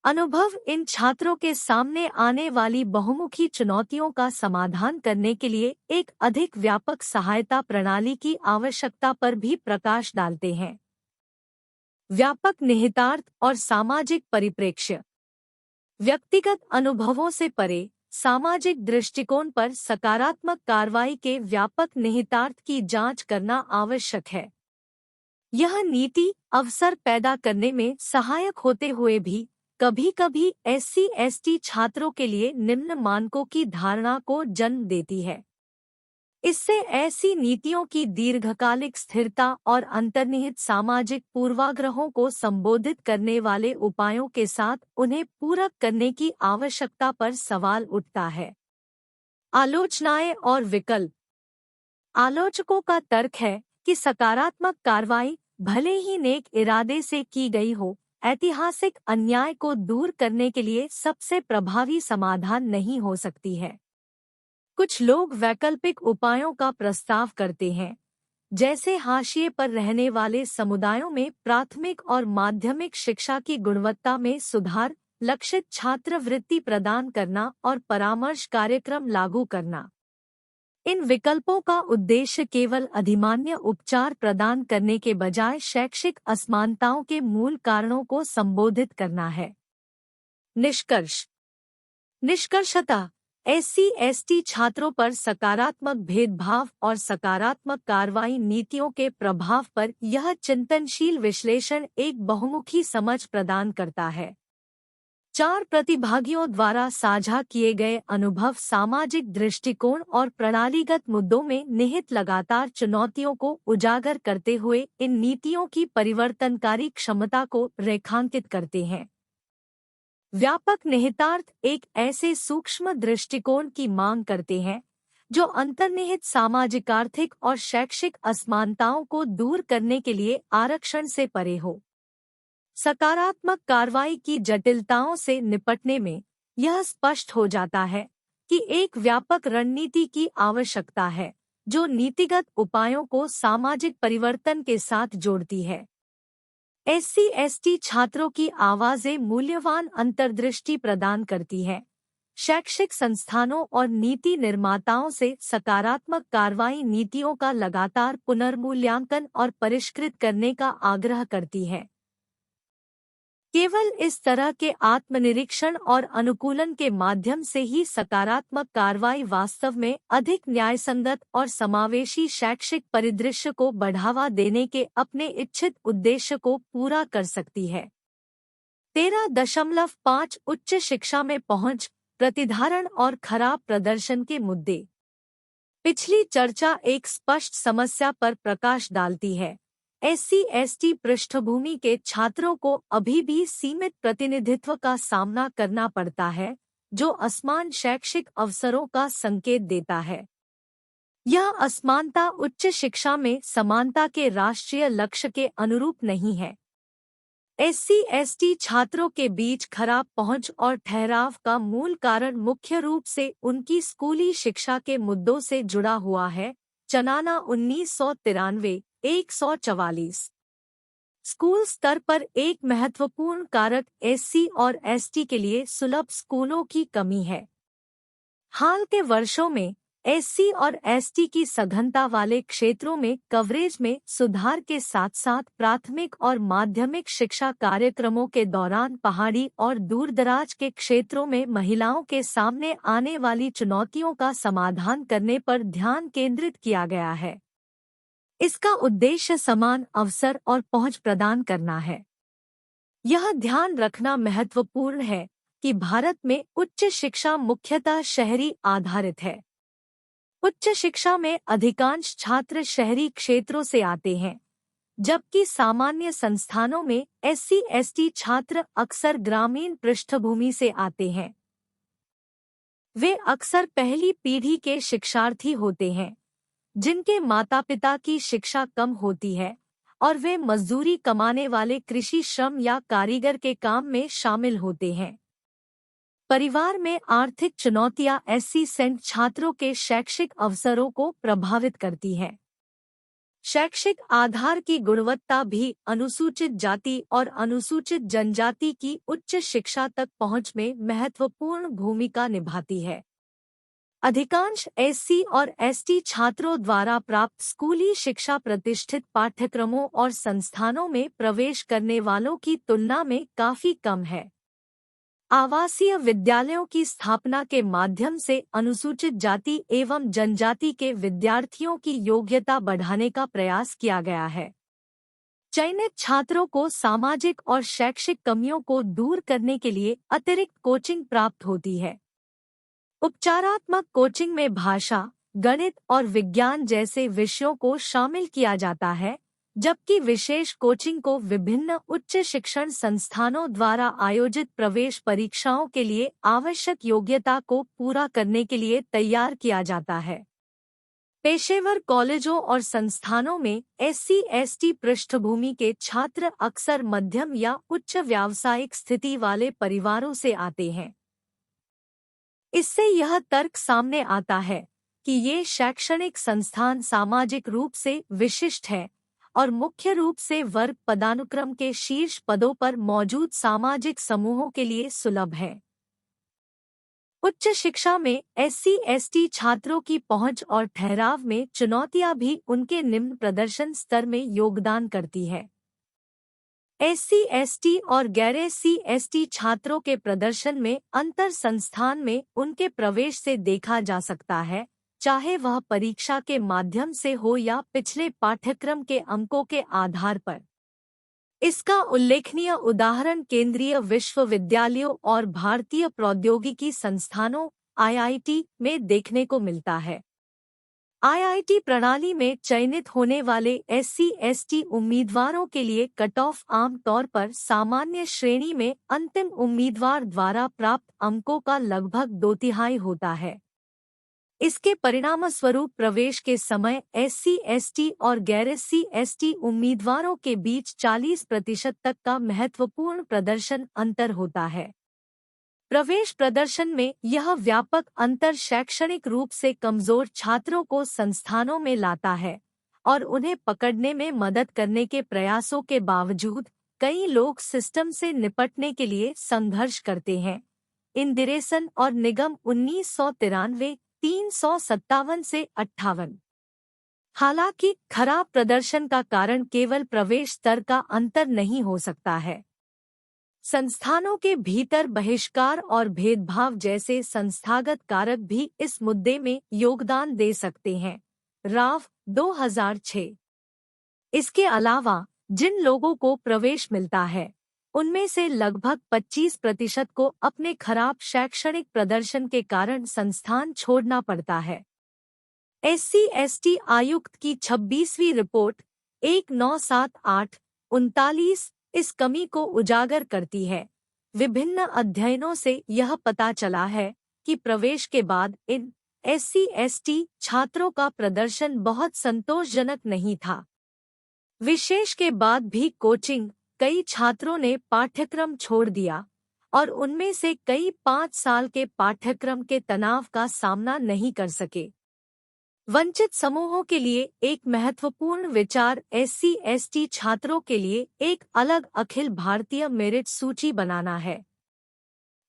[SPEAKER 1] अनुभव इन छात्रों के सामने आने वाली बहुमुखी चुनौतियों का समाधान करने के लिए एक अधिक व्यापक सहायता प्रणाली की आवश्यकता पर भी प्रकाश डालते हैं। व्यापक निहितार्थ और सामाजिक परिप्रेक्ष्य। व्यक्तिगत अनुभवों से परे सामाजिक दृष्टिकोण पर सकारात्मक कार्रवाई के व्यापक निहितार्थ की जांच करना आवश्यक है। यह नीति अवसर पैदा करने में सहायक होते हुए भी कभी-कभी SC/ST छात्रों के लिए निम्न मानकों की धारणा को जन्म देती है। इससे ऐसी नीतियों की दीर्घकालिक स्थिरता और अंतर्निहित सामाजिक पूर्वाग्रहों को संबोधित करने वाले उपायों के साथ उन्हें पूरक करने की आवश्यकता पर सवाल उठता है। आलोचनाएं और विकल्प। आलोचकों का तर्क है कि सकारात्मक कार्रवाई भले ही नेक इरादे से की गई हो, ऐतिहासिक अन्याय को दूर करने के लिए सबसे प्रभावी समाधान नहीं हो सकती है। कुछ लोग वैकल्पिक उपायों का प्रस्ताव करते हैं, जैसे हाशिए पर रहने वाले समुदायों में प्राथमिक और माध्यमिक शिक्षा की गुणवत्ता में सुधार, लक्षित छात्रवृत्ति प्रदान करना और परामर्श कार्यक्रम लागू करना। इन विकल्पों का उद्देश्य केवल अधिमान्य उपचार प्रदान करने के बजाय शैक्षिक असमानताओं के मूल कारणों को संबोधित करना है। निष्कर्षतः SC/ST छात्रों पर सकारात्मक भेदभाव और सकारात्मक कार्रवाई नीतियों के प्रभाव पर यह चिंतनशील विश्लेषण एक बहुमुखी समझ प्रदान करता है। 4 प्रतिभागियों द्वारा साझा किए गए अनुभव सामाजिक दृष्टिकोण और प्रणालीगत मुद्दों में निहित लगातार चुनौतियों को उजागर करते हुए इन नीतियों की परिवर्तनकारी क्षमता को रेखांकित करते हैं। व्यापक निहितार्थ एक ऐसे सूक्ष्म दृष्टिकोण की मांग करते हैं जो अंतर्निहित सामाजिक, आर्थिक और शैक्षिक असमानताओं को दूर करने के लिए आरक्षण से परे हो। सकारात्मक कार्रवाई की जटिलताओं से निपटने में यह स्पष्ट हो जाता है कि एक व्यापक रणनीति की आवश्यकता है जो नीतिगत उपायों को सामाजिक परिवर्तन के साथ जोड़ती है। SC/ST छात्रों की आवाजें मूल्यवान अंतर्दृष्टि प्रदान करती है, शैक्षिक संस्थानों और नीति निर्माताओं से सकारात्मक कार्रवाई नीतियों का लगातार पुनर्मूल्यांकन और परिष्कृत करने का आग्रह करती है। केवल इस तरह के आत्मनिरीक्षण और अनुकूलन के माध्यम से ही सकारात्मक कार्रवाई वास्तव में अधिक न्यायसंगत और समावेशी शैक्षिक परिदृश्य को बढ़ावा देने के अपने इच्छित उद्देश्य को पूरा कर सकती है। 13.5 उच्च शिक्षा में पहुंच, प्रतिधारण और खराब प्रदर्शन के मुद्दे। पिछली चर्चा एक स्पष्ट समस्या पर प्रकाश डालती है। SC/ST पृष्ठभूमि के छात्रों को अभी भी सीमित प्रतिनिधित्व का सामना करना पड़ता है, जो असमान शैक्षिक अवसरों का संकेत देता है। यह असमानता उच्च शिक्षा में समानता के राष्ट्रीय लक्ष्य के अनुरूप नहीं है। SC/ST छात्रों के बीच खराब पहुंच और ठहराव का मूल कारण मुख्य रूप से उनकी स्कूली शिक्षा के मुद्दों से जुड़ा हुआ है, चनाना 1993 144। स्कूल स्तर पर एक महत्वपूर्ण कारक एससी और एसटी के लिए सुलभ स्कूलों की कमी है। हाल के वर्षों में एससी और एसटी की सघनता वाले क्षेत्रों में कवरेज में सुधार के साथ साथ प्राथमिक और माध्यमिक शिक्षा कार्यक्रमों के दौरान पहाड़ी और दूरदराज के क्षेत्रों में महिलाओं के सामने आने वाली चुनौतियों का समाधान करने पर ध्यान केंद्रित किया गया है। इसका उद्देश्य समान अवसर और पहुंच प्रदान करना है। यह ध्यान रखना महत्वपूर्ण है कि भारत में उच्च शिक्षा मुख्यतः शहरी आधारित है। उच्च शिक्षा में अधिकांश छात्र शहरी क्षेत्रों से आते हैं, जबकि सामान्य संस्थानों में एससी/एसटी छात्र अक्सर ग्रामीण पृष्ठभूमि से आते हैं। वे अक्सर पहली पीढ़ी के शिक्षार्थी होते हैं, जिनके माता-पिता की शिक्षा कम होती है और वे मजदूरी कमाने वाले कृषि श्रम या कारीगर के काम में शामिल होते हैं। परिवार में आर्थिक चुनौतियां एससी/एसटी छात्रों के शैक्षिक अवसरों को प्रभावित करती हैं। शैक्षिक आधार की गुणवत्ता भी अनुसूचित जाति और अनुसूचित जनजाति की उच्च शिक्षा तक पहुंच में महत्वपूर्ण भूमिका निभाती है। अधिकांश एससी और एसटी छात्रों द्वारा प्राप्त स्कूली शिक्षा प्रतिष्ठित पाठ्यक्रमों और संस्थानों में प्रवेश करने वालों की तुलना में काफी कम है। आवासीय विद्यालयों की स्थापना के माध्यम से अनुसूचित जाति एवं जनजाति के विद्यार्थियों की योग्यता बढ़ाने का प्रयास किया गया है। चयनित छात्रों को सामाजिक और शैक्षिक कमियों को दूर करने के लिए अतिरिक्त कोचिंग प्राप्त होती है। उपचारात्मक कोचिंग में भाषा, गणित और विज्ञान जैसे विषयों को शामिल किया जाता है, जबकि विशेष कोचिंग को विभिन्न उच्च शिक्षण संस्थानों द्वारा आयोजित प्रवेश परीक्षाओं के लिए आवश्यक योग्यता को पूरा करने के लिए तैयार किया जाता है। पेशेवर कॉलेजों और संस्थानों में एससी/एसटी पृष्ठभूमि के छात्र अक्सर मध्यम या उच्च व्यावसायिक स्थिति वाले परिवारों से आते हैं। इससे यह तर्क सामने आता है कि ये शैक्षणिक संस्थान सामाजिक रूप से विशिष्ट है और मुख्य रूप से वर्ग पदानुक्रम के शीर्ष पदों पर मौजूद सामाजिक समूहों के लिए सुलभ है। उच्च शिक्षा में एससी/एसटी छात्रों की पहुंच और ठहराव में चुनौतियां भी उनके निम्न प्रदर्शन स्तर में योगदान करती है। एससी/एसटी और गैर एससी/एसटी छात्रों के प्रदर्शन में अंतर संस्थान में उनके प्रवेश से देखा जा सकता है, चाहे वह परीक्षा के माध्यम से हो या पिछले पाठ्यक्रम के अंकों के आधार पर। इसका उल्लेखनीय उदाहरण केंद्रीय विश्वविद्यालयों और भारतीय प्रौद्योगिकी संस्थानों (आईआईटी) में देखने को मिलता है। आईआईटी प्रणाली में चयनित होने वाले एससी/एसटी उम्मीदवारों के लिए कट ऑफ आम तौर पर सामान्य श्रेणी में अंतिम उम्मीदवार द्वारा प्राप्त अंकों का लगभग 2/3 होता है। इसके परिणामस्वरूप प्रवेश के समय एससी/एसटी और गैर एससी/एसटी उम्मीदवारों के बीच 40% तक का महत्वपूर्ण प्रदर्शन अंतर होता है। प्रवेश प्रदर्शन में यह व्यापक अंतर शैक्षणिक रूप से कमजोर छात्रों को संस्थानों में लाता है और उन्हें पकड़ने में मदद करने के प्रयासों के बावजूद कई लोग सिस्टम से निपटने के लिए संघर्ष करते हैं। इंदिरेसन और निगम 1993 357 से 58। हालांकि खराब प्रदर्शन का कारण केवल प्रवेश स्तर का अंतर नहीं हो सकता है। संस्थानों के भीतर बहिष्कार और भेदभाव जैसे संस्थागत कारक भी इस मुद्दे में योगदान दे सकते हैं। राव 2006। इसके अलावा जिन लोगों को प्रवेश मिलता है, उनमें से लगभग 25% को अपने खराब शैक्षणिक प्रदर्शन के कारण संस्थान छोड़ना पड़ता है। एससी/एसटी आयुक्त की 26वीं रिपोर्ट 1978-39 इस कमी को उजागर करती है। विभिन्न अध्ययनों से यह पता चला है कि प्रवेश के बाद इन एससी/एसटी छात्रों का प्रदर्शन बहुत संतोषजनक नहीं था। विशेष के बाद भी कोचिंग, कई छात्रों ने पाठ्यक्रम छोड़ दिया और उनमें से कई 5 साल के पाठ्यक्रम के तनाव का सामना नहीं कर सके। वंचित समूहों के लिए एक महत्वपूर्ण विचार SC/ST छात्रों के लिए एक अलग अखिल भारतीय मेरिट सूची बनाना है।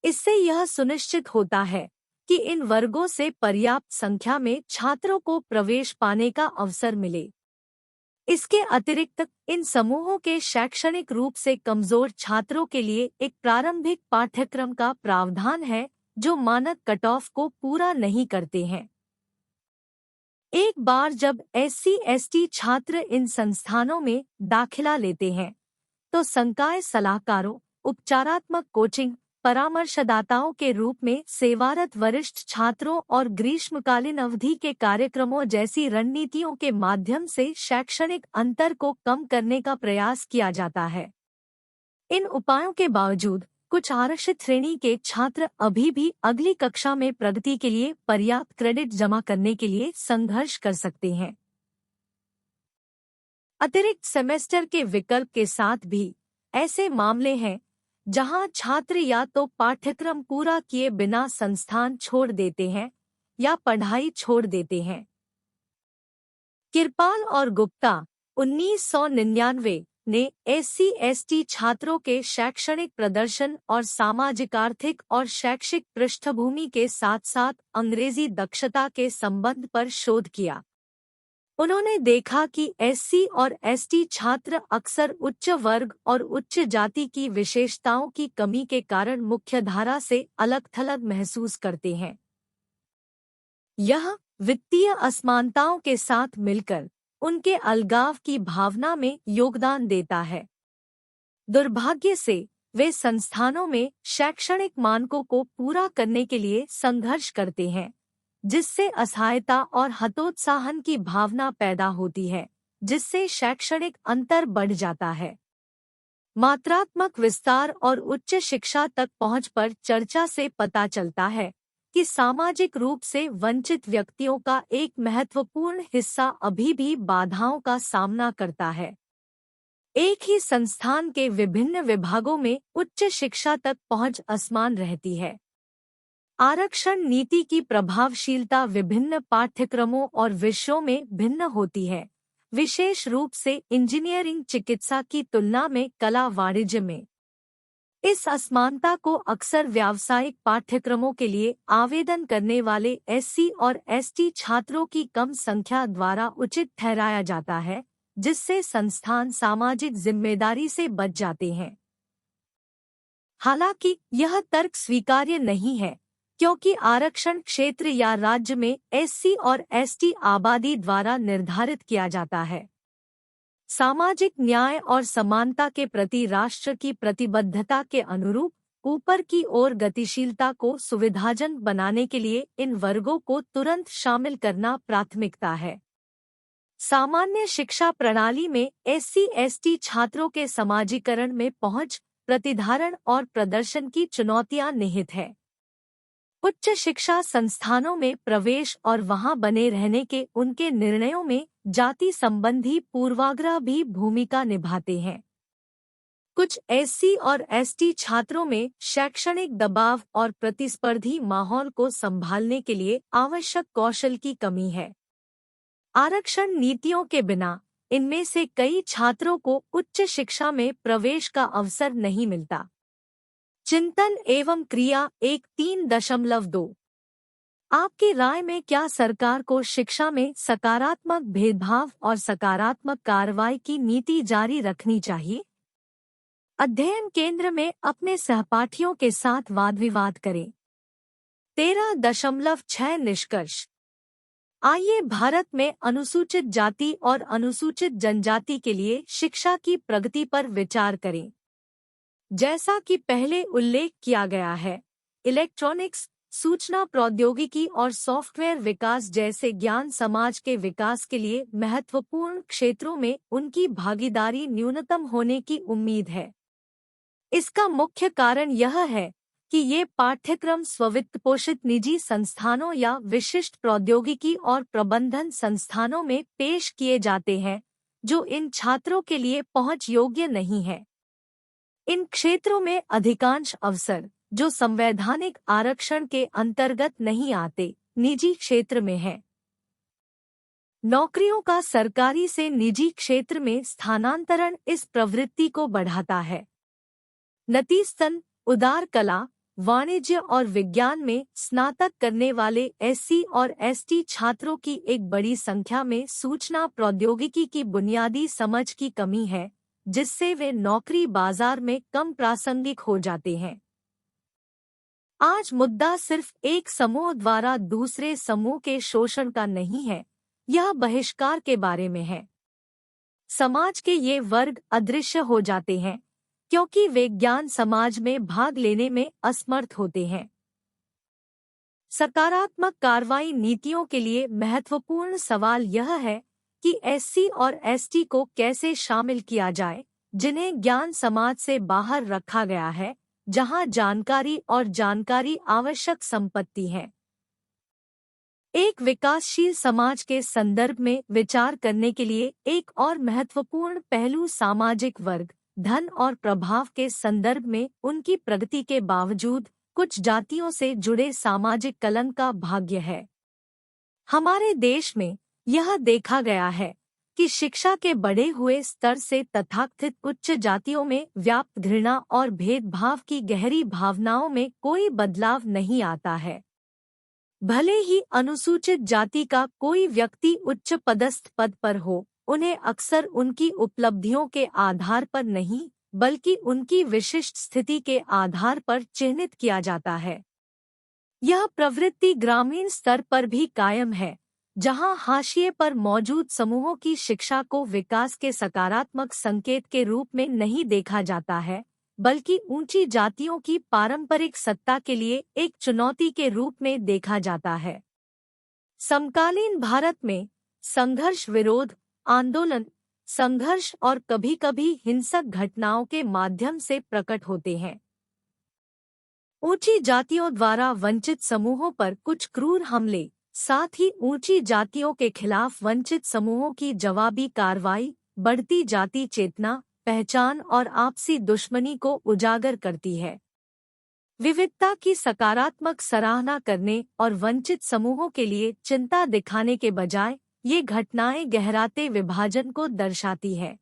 [SPEAKER 1] इससे यह सुनिश्चित होता है कि इन वर्गों से पर्याप्त संख्या में छात्रों को प्रवेश पाने का अवसर मिले। इसके अतिरिक्त इन समूहों के शैक्षणिक रूप से कमजोर छात्रों के लिए एक प्रारंभिक पाठ्यक्रम का प्रावधान है जो मानक कट ऑफ को पूरा नहीं करते हैं। एक बार जब SC/ST छात्र इन संस्थानों में दाखिला लेते हैं तो संकाय सलाहकारों, उपचारात्मक कोचिंग, परामर्शदाताओं के रूप में सेवारत वरिष्ठ छात्रों और ग्रीष्मकालीन अवधि के कार्यक्रमों जैसी रणनीतियों के माध्यम से शैक्षणिक अंतर को कम करने का प्रयास किया जाता है। इन उपायों के बावजूद कुछ आरक्षित श्रेणी के छात्र अभी भी अगली कक्षा में प्रगति के लिए पर्याप्त क्रेडिट जमा करने के लिए संघर्ष कर सकते हैं। अतिरिक्त सेमेस्टर के विकल्प के साथ भी ऐसे मामले हैं जहां छात्र या तो पाठ्यक्रम पूरा किए बिना संस्थान छोड़ देते हैं या पढ़ाई छोड़ देते हैं। किरपाल और गुप्ता 1999 ने SC/ST छात्रों के शैक्षणिक प्रदर्शन और सामाजिक आर्थिक और शैक्षिक पृष्ठभूमि के साथ साथ अंग्रेजी दक्षता के संबंध पर शोध किया। उन्होंने देखा कि SC और ST छात्र अक्सर उच्च वर्ग और उच्च जाति की विशेषताओं की कमी के कारण मुख्यधारा से अलग-थलग महसूस करते हैं। यह वित्तीय असमानताओं के साथ मिलकर उनके अलगाव की भावना में योगदान देता है। दुर्भाग्य से वे संस्थानों में शैक्षणिक मानकों को पूरा करने के लिए संघर्ष करते हैं, जिससे असहायता और हतोत्साहन की भावना पैदा होती है, जिससे शैक्षणिक अंतर बढ़ जाता है। मात्रात्मक विस्तार और उच्च शिक्षा तक पहुंच पर चर्चा से पता चलता है कि सामाजिक रूप से वंचित व्यक्तियों का एक महत्वपूर्ण हिस्सा अभी भी बाधाओं का सामना करता है। एक ही संस्थान के विभिन्न विभागों में उच्च शिक्षा तक पहुंच असमान रहती है। आरक्षण नीति की प्रभावशीलता विभिन्न पाठ्यक्रमों और विषयों में भिन्न होती है, विशेष रूप से इंजीनियरिंग चिकित्सा की तुलना में कला वाणिज्य में। इस असमानता को अक्सर व्यावसायिक पाठ्यक्रमों के लिए आवेदन करने वाले SC और ST छात्रों की कम संख्या द्वारा उचित ठहराया जाता है, जिससे संस्थान सामाजिक जिम्मेदारी से बच जाते हैं। हालांकि यह तर्क स्वीकार्य नहीं है, क्योंकि आरक्षण क्षेत्र या राज्य में SC और ST आबादी द्वारा निर्धारित किया जाता है। सामाजिक न्याय और समानता के प्रति राष्ट्र की प्रतिबद्धता के अनुरूप ऊपर की ओर गतिशीलता को सुविधाजनक बनाने के लिए इन वर्गों को तुरंत शामिल करना प्राथमिकता है। सामान्य शिक्षा प्रणाली में SC/ST छात्रों के समाजीकरण में पहुंच, प्रतिधारण और प्रदर्शन की चुनौतियां निहित है। उच्च शिक्षा संस्थानों में प्रवेश और वहां बने रहने के उनके निर्णयों में जाति संबंधी पूर्वाग्रह भी भूमिका निभाते हैं। कुछ SC और ST छात्रों में शैक्षणिक दबाव और प्रतिस्पर्धी माहौल को संभालने के लिए आवश्यक कौशल की कमी है। आरक्षण नीतियों के बिना इनमें से कई छात्रों को उच्च शिक्षा में प्रवेश का अवसर नहीं मिलता। चिंतन एवं क्रिया 1.3.2 आपकी राय में क्या सरकार को शिक्षा में सकारात्मक भेदभाव और सकारात्मक कार्रवाई की नीति जारी रखनी चाहिए? अध्ययन केंद्र में अपने सहपाठियों के साथ वाद विवाद करें। 13.6 निष्कर्ष। आइए भारत में अनुसूचित जाति और अनुसूचित जनजाति के लिए शिक्षा की प्रगति पर विचार करें। जैसा कि पहले उल्लेख किया गया है, इलेक्ट्रॉनिक्स, सूचना प्रौद्योगिकी और सॉफ्टवेयर विकास जैसे ज्ञान समाज के विकास के लिए महत्वपूर्ण क्षेत्रों में उनकी भागीदारी न्यूनतम होने की उम्मीद है। इसका मुख्य कारण यह है कि ये पाठ्यक्रम स्ववित्तपोषित निजी संस्थानों या विशिष्ट प्रौद्योगिकी और प्रबंधन संस्थानों में पेश किए जाते हैं, जो इन छात्रों के लिए पहुंच योग्य नहीं है। इन क्षेत्रों में अधिकांश अवसर, जो संवैधानिक आरक्षण के अंतर्गत नहीं आते, निजी क्षेत्र में हैं। नौकरियों का सरकारी से निजी क्षेत्र में स्थानांतरण इस प्रवृत्ति को बढ़ाता है। नतीजतन उदार कला, वाणिज्य और विज्ञान में स्नातक करने वाले एससी और एसटी छात्रों की एक बड़ी संख्या में सूचना प्रौद्योगिकी की बुनियादी समझ की कमी है, जिससे वे नौकरी बाजार में कम प्रासंगिक हो जाते हैं। आज मुद्दा सिर्फ एक समूह द्वारा दूसरे समूह के शोषण का नहीं है, यह बहिष्कार के बारे में है। समाज के ये वर्ग अदृश्य हो जाते हैं क्योंकि वे ज्ञान समाज में भाग लेने में असमर्थ होते हैं। सकारात्मक कार्रवाई नीतियों के लिए महत्वपूर्ण सवाल यह है कि एससी और एसटी को कैसे शामिल किया जाए, जिन्हें ज्ञान समाज से बाहर रखा गया है, जहां जानकारी आवश्यक संपत्ति है। एक विकासशील समाज के संदर्भ में विचार करने के लिए एक और महत्वपूर्ण पहलू सामाजिक वर्ग, धन और प्रभाव के संदर्भ में उनकी प्रगति के बावजूद कुछ जातियों से जुड़े सामाजिक कलन का भाग्य है। हमारे देश में यह देखा गया है कि शिक्षा के बढ़े हुए स्तर से तथाकथित उच्च जातियों में व्याप्त घृणा और भेदभाव की गहरी भावनाओं में कोई बदलाव नहीं आता है। भले ही अनुसूचित जाति का कोई व्यक्ति उच्च पदस्थ पद पर हो, उन्हें अक्सर उनकी उपलब्धियों के आधार पर नहीं, बल्कि उनकी विशिष्ट स्थिति के आधार पर चिह्नित किया जाता है। यह प्रवृत्ति ग्रामीण स्तर पर भी कायम है, जहां हाशिए पर मौजूद समूहों की शिक्षा को विकास के सकारात्मक संकेत के रूप में नहीं देखा जाता है, बल्कि ऊंची जातियों की पारंपरिक सत्ता के लिए एक चुनौती के रूप में देखा जाता है। समकालीन भारत में संघर्ष, विरोध, आंदोलन, संघर्ष और कभी-कभी हिंसक घटनाओं के माध्यम से प्रकट होते हैं। ऊंची जातियों द्वारा वंचित समूहों पर कुछ क्रूर हमले, साथ ही ऊंची जातियों के खिलाफ वंचित समूहों की जवाबी कार्रवाई, बढ़ती जाति चेतना, पहचान और आपसी दुश्मनी को उजागर करती है। विविधता की सकारात्मक सराहना करने और वंचित समूहों के लिए चिंता दिखाने के बजाय ये घटनाएं गहराते विभाजन को दर्शाती है।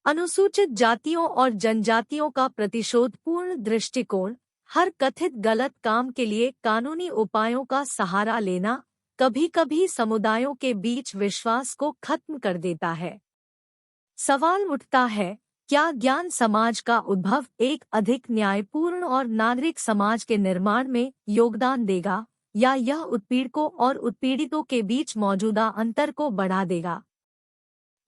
[SPEAKER 1] अनुसूचित जातियों और जनजातियों का प्रतिशोधपूर्ण दृष्टिकोण, हर कथित गलत काम के लिए कानूनी उपायों का सहारा लेना, कभी-कभी समुदायों के बीच विश्वास को खत्म कर देता है। सवाल उठता है, क्या ज्ञान समाज का उद्भव एक अधिक न्यायपूर्ण और नागरिक समाज के निर्माण में योगदान देगा, या यह उत्पीड़कों और उत्पीड़ितों के बीच मौजूदा अंतर को बढ़ा देगा?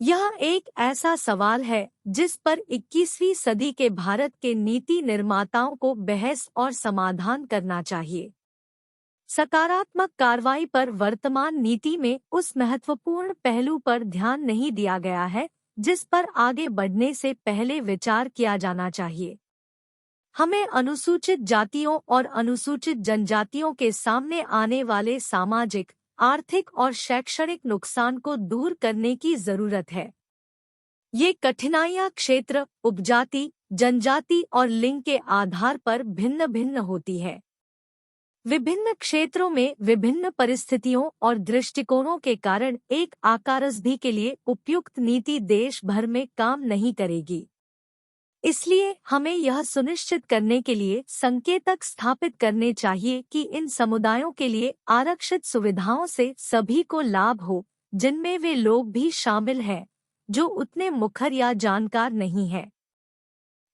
[SPEAKER 1] यह एक ऐसा सवाल है जिस पर 21वीं सदी के भारत के नीति निर्माताओं को बहस और समाधान करना चाहिए। सकारात्मक कार्रवाई पर वर्तमान नीति में उस महत्वपूर्ण पहलू पर ध्यान नहीं दिया गया है जिस पर आगे बढ़ने से पहले विचार किया जाना चाहिए। हमें अनुसूचित जातियों और अनुसूचित जनजातियों के सामने आने वाले सामाजिक, आर्थिक और शैक्षणिक नुकसान को दूर करने की जरूरत है। ये कठिनाइयां क्षेत्र, उपजाति, जनजाति और लिंग के आधार पर भिन्न भिन्न होती है। विभिन्न क्षेत्रों में विभिन्न परिस्थितियों और दृष्टिकोणों के कारण एक आकारस्भी के लिए उपयुक्त नीति देश भर में काम नहीं करेगी। इसलिए हमें यह सुनिश्चित करने के लिए संकेतक स्थापित करने चाहिए कि इन समुदायों के लिए आरक्षित सुविधाओं से सभी को लाभ हो, जिनमें वे लोग भी शामिल हैं जो उतने मुखर या जानकार नहीं हैं।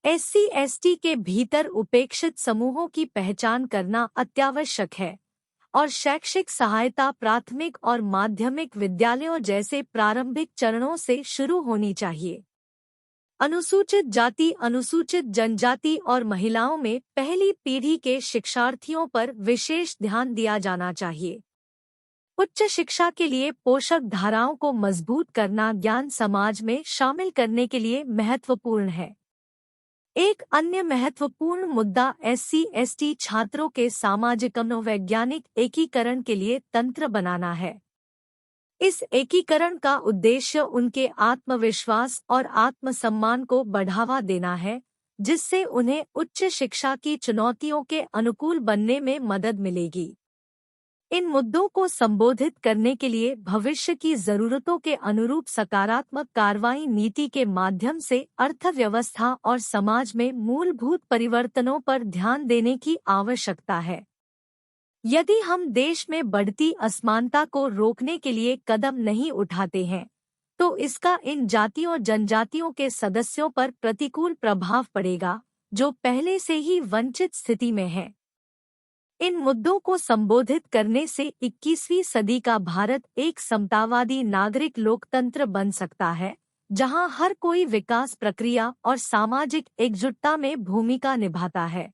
[SPEAKER 1] SC/ST के भीतर उपेक्षित समूहों की पहचान करना अत्यावश्यक है और शैक्षिक सहायता प्राथमिक और माध्यमिक विद्यालयों जैसे प्रारंभिक चरणों से शुरू होनी चाहिए। अनुसूचित जाति, अनुसूचित जनजाति और महिलाओं में पहली पीढ़ी के शिक्षार्थियों पर विशेष ध्यान दिया जाना चाहिए। उच्च शिक्षा के लिए पोषक धाराओं को मजबूत करना ज्ञान समाज में शामिल करने के लिए महत्वपूर्ण है। एक अन्य महत्वपूर्ण मुद्दा SC/ST छात्रों के सामाजिक मनोवैज्ञानिक एकीकरण के लिए तंत्र बनाना है। इस एकीकरण का उद्देश्य उनके आत्मविश्वास और आत्मसम्मान को बढ़ावा देना है, जिससे उन्हें उच्च शिक्षा की चुनौतियों के अनुकूल बनने में मदद मिलेगी। इन मुद्दों को संबोधित करने के लिए भविष्य की जरूरतों के अनुरूप सकारात्मक कार्रवाई नीति के माध्यम से अर्थव्यवस्था और समाज में मूलभूत परिवर्तनों पर ध्यान देने की आवश्यकता है। यदि हम देश में बढ़ती असमानता को रोकने के लिए कदम नहीं उठाते हैं, तो इसका इन जातियों और जनजातियों के सदस्यों पर प्रतिकूल प्रभाव पड़ेगा, जो पहले से ही वंचित स्थिति में हैं। इन मुद्दों को संबोधित करने से 21वीं सदी का भारत एक समतावादी नागरिक लोकतंत्र बन सकता है, जहां हर कोई विकास प्रक्रिया और सामाजिक एकजुटता में भूमिका निभाता है।